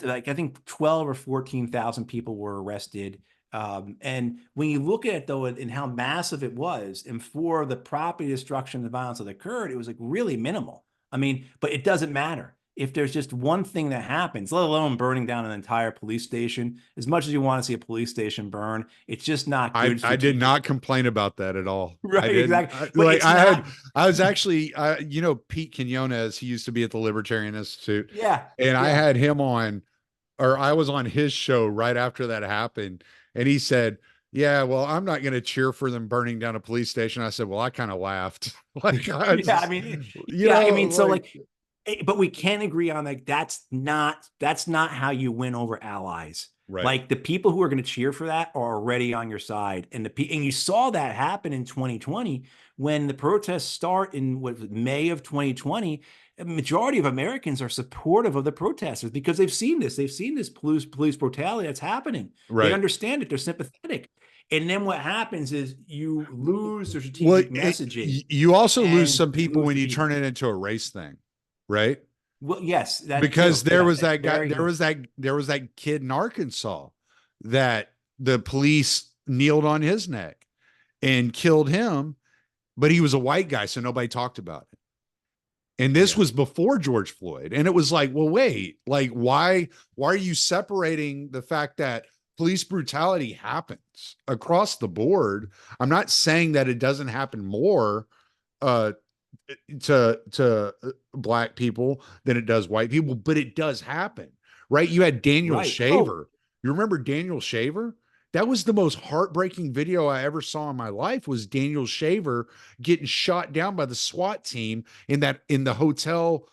like I think 12 or 14,000 people were arrested. And when you look at it though, and how massive it was, and for the property destruction and the violence that occurred, it was like really minimal. I mean, but it doesn't matter. if there's just one thing that happens, let alone burning down an entire police station, as much as you want to see a police station burn, it's just not good I did strategic. not complain about that at all. I Right, didn't. exactly. But it's not, I was actually, you know, Pete Quinones, he used to be at the Libertarian Institute, yeah, and I yeah. had him on, or I was on his show right after that happened, and he said, "Yeah, well, I'm not going to cheer for them burning down a police station." I said, "Well, I kind of laughed, like I Yeah, I just, mean, you yeah, I know, mean, so like like, but we can agree on like that's not how you win over allies. right, Like the people who are going to cheer for that are already on your side, and and you saw that happen in 2020 when the protests start in what May of 2020. A majority of Americans are supportive of the protesters because they've seen this. They've seen this police brutality that's happening. They right." understand it. They're sympathetic. And then what happens is you lose the Well, strategic messaging you also lose and some you people lose when the you turn people. it into a race thing, right? Well, yes, that Because too. there Yeah, was that's that guy, very there was that kid in Arkansas that the police kneeled on his neck and killed him, but he was a white guy, so nobody talked about it. And this yeah, was before George Floyd. And it was like, well, wait, like why are you separating the fact that police brutality happens across the board? I'm not saying that it doesn't happen more uh to black people than it does white people, but it does happen, right? You had Daniel right. Oh, Shaver. You remember Daniel Shaver? That was the most heartbreaking video I ever saw in my life, was Daniel Shaver getting shot down by the SWAT team in the hotel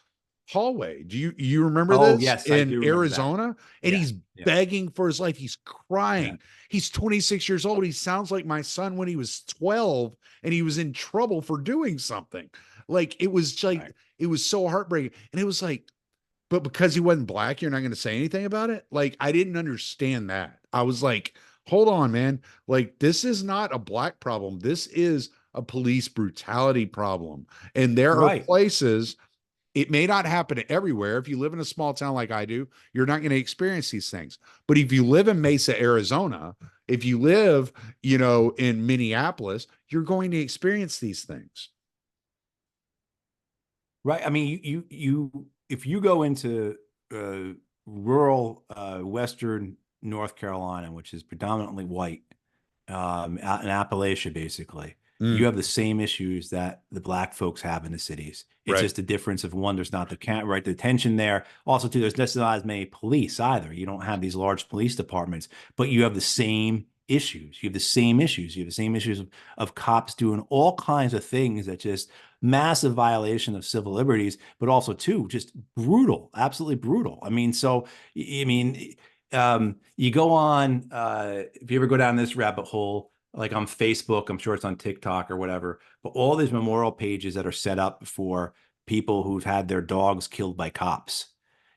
hallway. Do you remember oh, this yes, I in do remember that. Arizona? And Yeah, he's yeah, begging for his life. He's yeah. crying. He's 26 years old. He sounds like my son when he was 12 and he was in trouble for doing something. Like Right, it was so heartbreaking. And it was like, but because he wasn't black, you're not going to say anything about it. Like, I didn't understand that. I was like, hold on, man. Like, this is not a black problem. This is a police brutality problem. And there are right, places, it may not happen everywhere. If you live in a small town like I do, you're not going to experience these things. But if you live in Mesa, Arizona, if you live, you know, in Minneapolis, you're going to experience these things. right. I mean, if you go into rural Western North Carolina, which is predominantly white, out in Appalachia, basically, you Mm, have the same issues that the black folks have in the cities. It's right. just a difference of one, there's not the detention there. Also, too, there's not as many police either. You don't have these large police departments, but you have the same issues. You have the same issues. You have the same issues of cops doing all kinds of things that just massive violation of civil liberties, but also too just brutal, absolutely brutal. I mean, so I mean, you go on if you ever go down this rabbit hole, like on Facebook, I'm sure it's on TikTok or whatever, but all these memorial pages that are set up for people who've had their dogs killed by cops,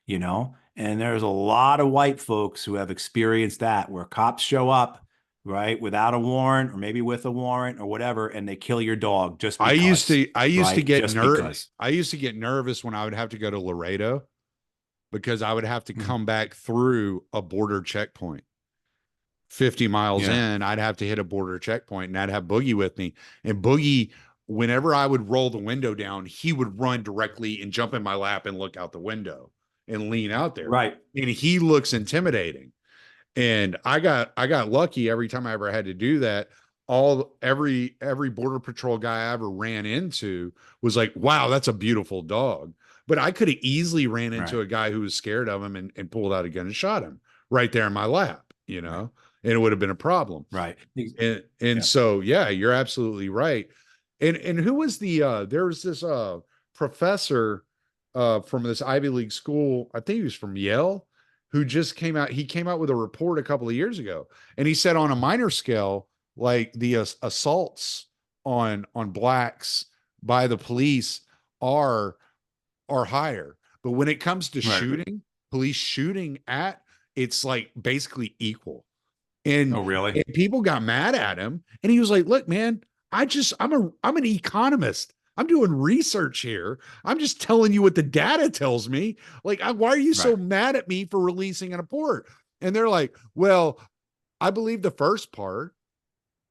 you know? And there's a lot of white folks who have experienced that where cops show up, right, without a warrant or maybe with a warrant or whatever, and they kill your dog just because, I used to right? get Just because. I used to get nervous when I would have to go to Laredo because I would have to Mhm. come back through a border checkpoint. 50 miles Yeah, in, I'd have to hit a border checkpoint and I'd have Boogie with me. And Boogie, whenever I would roll the window down, he would run directly and jump in my lap and look out the window and lean out there. right, And he looks intimidating. And I got lucky every time I ever had to do that. Every border patrol guy I ever ran into was like, wow, that's a beautiful dog. But I could have easily ran into right, a guy who was scared of him and pulled out a gun and shot him right there in my lap, you right, know, and it would have been a problem. right. And Yeah. so yeah, you're absolutely right. And who was there was this professor from this Ivy League school, I think he was from Yale, who just came out, he came out with a report a couple of years ago, and he said on a minor scale, like the assaults on blacks by the police are higher, but when it comes to Right. shooting, police shooting at, it's like basically equal. Oh, really? And people got mad at him, and he was like, look, man, I'm an economist. I'm doing research here. I'm just telling you what the data tells me. Like, why are you so Right. mad at me for releasing a report? And they're like, well, I believe the first part.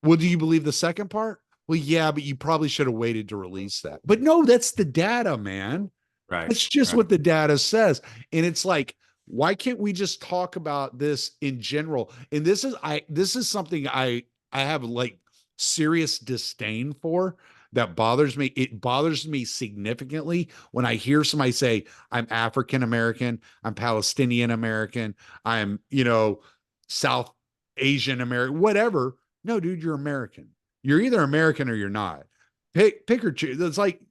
Well, do you believe the second part? Well, yeah, but you probably should have waited to release that. But no, that's the data, man. Right. That's just Right. what the data says. And it's like, why can't we just talk about this in general? And this is something I have like serious disdain for that bothers me. It bothers me significantly when I hear somebody say, I'm African American, I'm Palestinian American, I'm, South Asian American, whatever. No, dude, you're American. You're either American or you're not. Pick or choose. It's like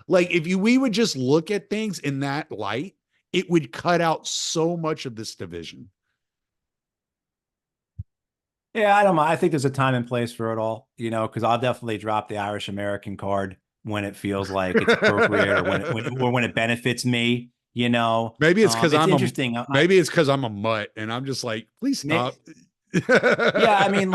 if we would just look at things in that light, it would cut out so much of this division. Yeah, I don't mind. I think there's a time and place for it all, because I'll definitely drop the Irish American card when it feels like it's appropriate or when it benefits me, you know. maybe it's because It's I'm a interesting. maybe it's because I'm a mutt and I'm just like, please stop. Yeah, I mean,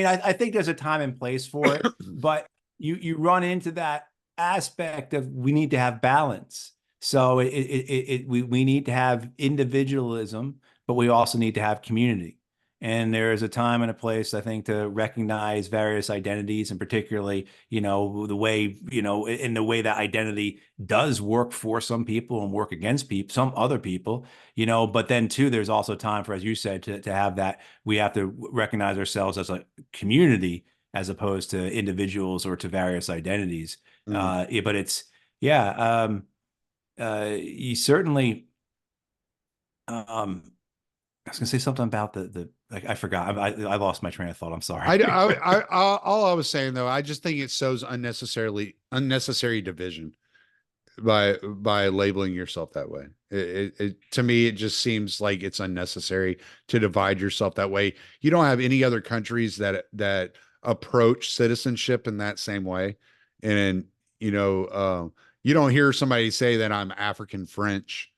I think there's a time and place for it, but you run into that aspect of we need to have balance. So we need to have individualism, but we also need to have community. And there is a time and a place, I think, to recognize various identities, and particularly, the way, in the way that identity does work for some people and work against people, some other people, but then too, there's also time for, as you said, to have that we have to recognize ourselves as a community as opposed to individuals or to various identities. Mm. But it's yeah, you certainly. I was gonna say something about the like I forgot. I lost my train of thought. I'm sorry. All I was saying though, I just think it shows unnecessary division by labeling yourself that way. To me, it just seems like it's unnecessary to divide yourself that way. You don't have any other countries that approach citizenship in that same way, and you don't hear somebody say that I'm African French.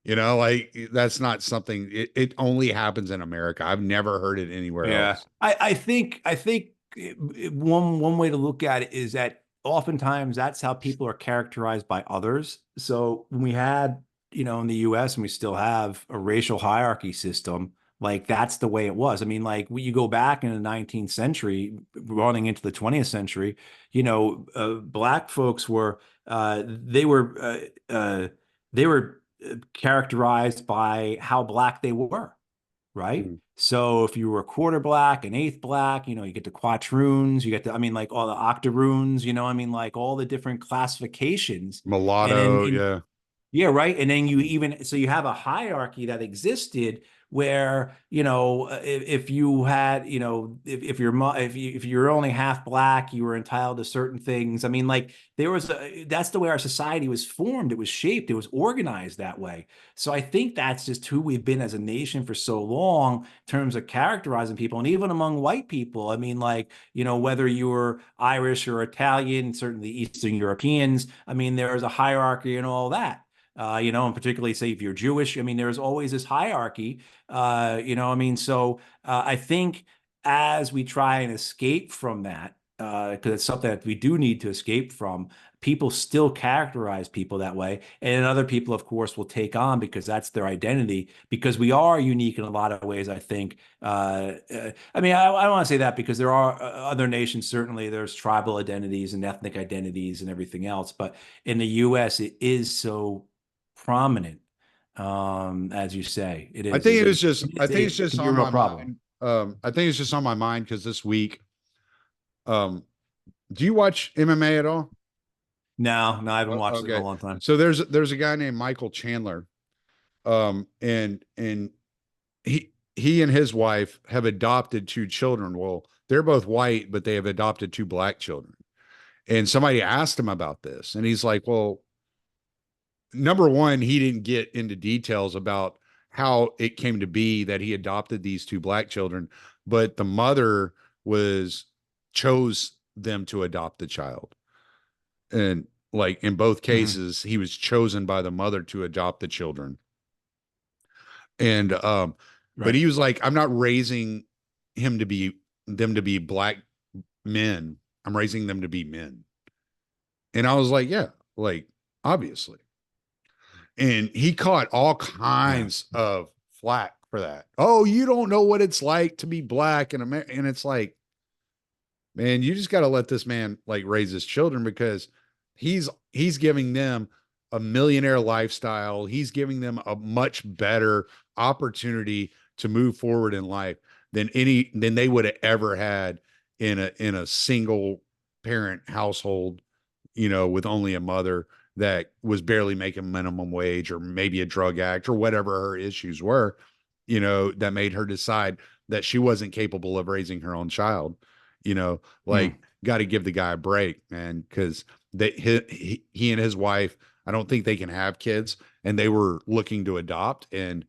Like that's not something. It only happens in America. I've never heard it anywhere Yeah, else. I think one way to look at it is that oftentimes that's how people are characterized by others. So when we had, in the U.S. and we still have a racial hierarchy system, like that's the way it was. I mean, like you go back in the 19th century, running into the 20th century, black folks were they were characterized by how black they were, right? Mm. So if you were a quarter black, an eighth black, you get the quatroons, you get I mean, like all the octoroons, I mean, like all the different classifications. And then Mulatto, yeah. yeah, right. And then so you have a hierarchy that existed where, if you had, if you're only half black, you were entitled to certain things. I mean, like that's the way our society was formed. It was shaped, it was organized that way. So I think that's just who we've been as a nation for so long in terms of characterizing people. And even among white people, I mean, like, whether you were Irish or Italian, certainly Eastern Europeans, I mean, there's a hierarchy and all that. And particularly say if you're Jewish, I mean, there's always this hierarchy. I mean, so I think as we try and escape from that, because it's something that we do need to escape from, people still characterize people that way. And other people, of course, will take on because that's their identity, because we are unique in a lot of ways, I think. I mean, I don't want to say that because there are other nations, certainly there's tribal identities and ethnic identities and everything else. But in the US, it is so prominent, as you say. It I is. think it was just I think it's It just can be a on real my problem. mind. I think it's just on my mind because this week, um, do you watch MMA at all? No, no, I haven't watched it in a Okay. long time. So there's a guy named Michael Chandler. And he and his wife have adopted two children. Well, they're both white, but they have adopted two black children. And somebody asked him about this, and he's like, well, number one, he didn't get into details about how it came to be that he adopted these two black children, but the mother was chose them to adopt the child. And like in both Mhm. cases, he was chosen by the mother to adopt the children. And but Right. he was like, I'm not raising him to be them to be black men. I'm raising them to be men. And I was like, yeah, like obviously. And he caught all Yeah. kinds of flack for that. Oh, you don't know what it's like to be black in America. And it's like, man, you just got to let this man like raise his children because he's giving them a millionaire lifestyle. He's giving them a much better opportunity to move forward in life than they would have ever had in a single parent household, with only a mother that was barely making minimum wage or maybe a drug addict or whatever her issues were, that made her decide that she wasn't capable of raising her own child. Mm, Like, got to give the guy a break, man, because he and his wife, I don't think they can have kids, and they were looking to adopt, and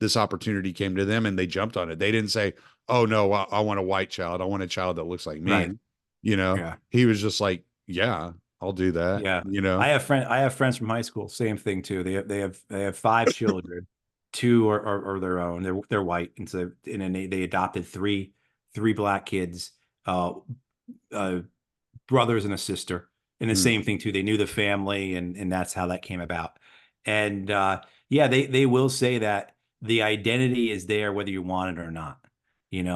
this opportunity came to them and they jumped on it. They didn't say, "Oh no, I want a white child. I want a child that looks like me." right. Yeah. He was just like, "Yeah, I'll do that." Yeah. I have friends from high school, same thing too. They have five children. Two are their own. They're white. And so and then they adopted three black kids, uh uh brothers and a sister. And the Mm, same thing too. They knew the family, and that's how that came about. And yeah, they will say that the identity is there whether you want it or not. In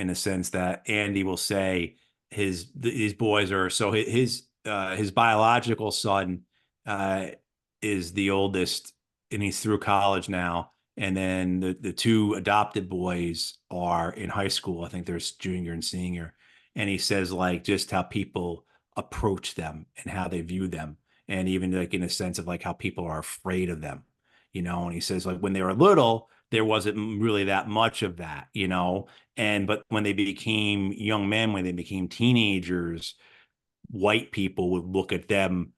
a sense that Andy will say his boys are so his biological son uh is the oldest, and he's through college now. And then the two adopted boys are in high school. I think they're junior and senior. And he says like just how people approach them and how they view them, and even like in a sense of like how people are afraid of them. And he says like when they were little there wasn't really that much of that. But when they became young men, when they became teenagers, white people would look at them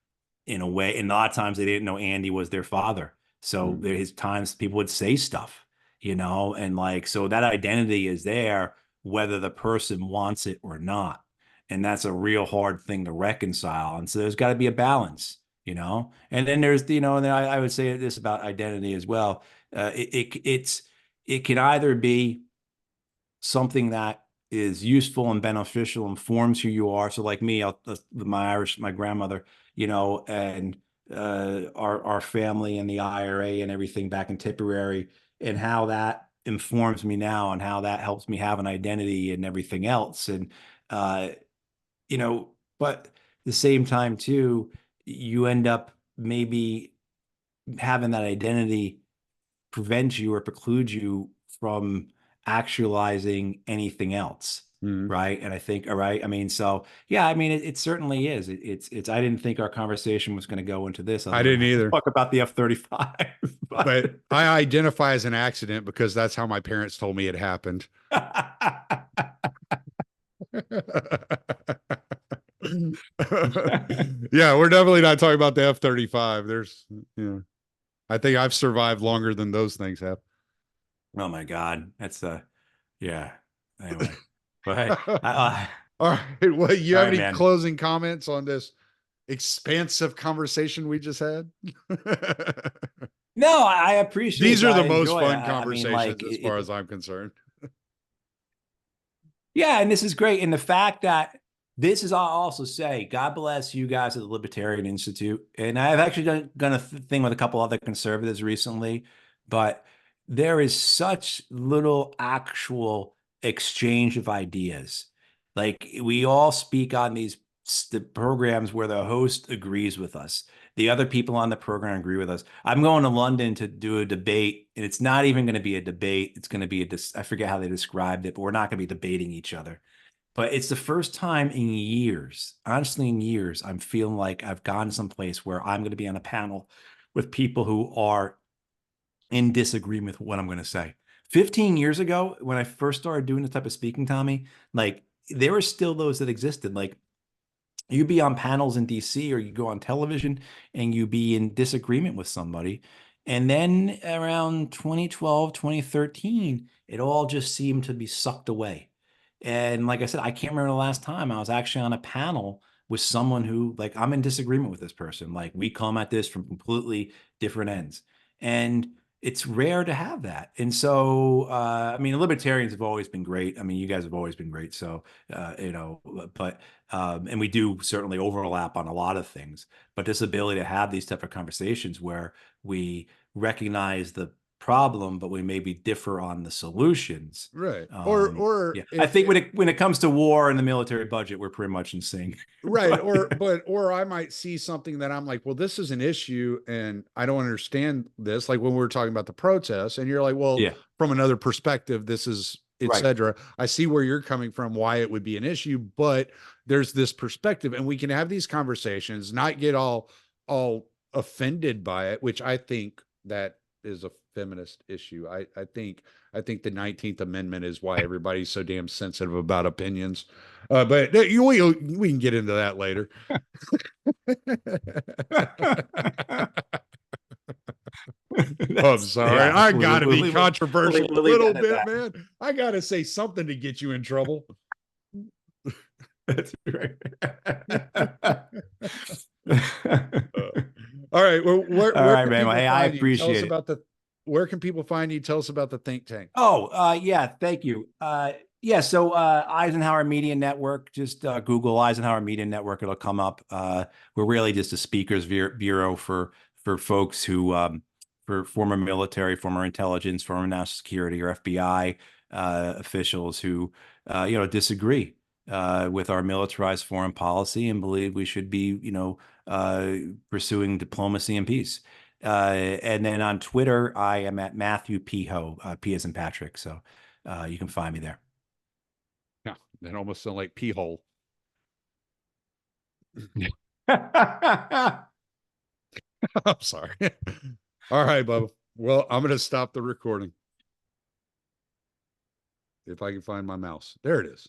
in a way, and a lot of times they didn't know Andy was their father. So mm, there his times people would say stuff, and like so that identity is there whether the person wants it or not. And that's a real hard thing to reconcile. And so there's got to be a balance. And then and then I would say this about identity as well. It can either be something that is useful and beneficial, informs who you are. So like me, my grandmother, and our family and the IRA and everything back in Tipperary, and how that informs me now and how that helps me have an identity and everything else. And uh, but at the same time too, you end up maybe having that identity prevent you or preclude you from actualizing anything else. mm. Right. And I think, all right. I mean, so yeah, I mean, it certainly is. I didn't think our conversation was going to go into this I other than didn't have to either, talk about the F-35. But but I identify as an accident because that's how my parents told me it happened. Yeah, we're definitely not talking about the F-35. I think I've survived longer than those things have. oh my God. Yeah. Anyway, but hey, All right. Well, you all have right, any man. closing comments on this expansive conversation we just had? No, I appreciate These it. are I the most enjoy it. fun I mean, like conversations as far as I'm concerned. yeah, and this is great. And the fact that this is, I'll also say, God bless you guys at the Libertarian Institute. And I've actually done a thing with a couple other conservatives recently, but there is such little actual exchange of ideas. Like we all speak on the programs where the host agrees with us. The other people on the program agree with us. I'm going to London to do a debate, and it's not even going to be a debate. It's going to be I forget how they described it, but we're not going to be debating each other. But it's the first time in years, honestly, in years, I'm feeling like I've gone someplace where I'm going to be on a panel with people who are in disagreement with what I'm going to say. 15 years ago, when I first started doing this type of speaking, Tommy, like there were still those that existed. Like you be on panels in DC or you go on television and you be in disagreement with somebody. And then around 2012, 2013, it all just seemed to be sucked away. And like I said, I can't remember the last time I was actually on a panel with someone who, like, I'm in disagreement with this person. Like, we come at this from completely different ends. And it's rare to have that. And so, I mean, libertarians have always been great. I mean, you guys have always been great. So, but and we do certainly overlap on a lot of things, but this ability to have these type of conversations where we recognize problem, but we maybe differ on the solutions. Right. Yeah, I think when it comes to war and the military budget, we're pretty much in sync. right. But, Or I might see something that I'm like, well, this is an issue and I don't understand this. Like when we were talking about the protests, and you're like, well, yeah, from another perspective, this is right. etc. I see where you're coming from, why it would be an issue, but there's this perspective, and we can have these conversations, not get all offended by it, which I think that is a feminist issue. I think the 19th Amendment is why everybody's so damn sensitive about opinions. But we can get into that later. Oh, I'm sorry. Yeah, I got to be controversial a we'll leave little that at bit, that. man. I got to say something to get you in trouble. That's right. All right. Well, All where right, can man. Well, people hey, I find you? Tell us appreciate it. about where can people find you? Tell us about the think tank. Oh, yeah, thank you. Yeah, so Eisenhower Media Network, just Google Eisenhower Media Network, it'll come up. We're really just a speakers bureau for folks who for former military, former intelligence, former national security or FBI officials who disagree with our militarized foreign policy and believe we should be, pursuing diplomacy and peace. And then on Twitter, I am at Matthew P. Ho, P as in Patrick. So you can find me there. Yeah, that almost sounds like pee hole. I'm sorry. All right, Bubba. Well, I'm going to stop the recording. If I can find my mouse. There it is.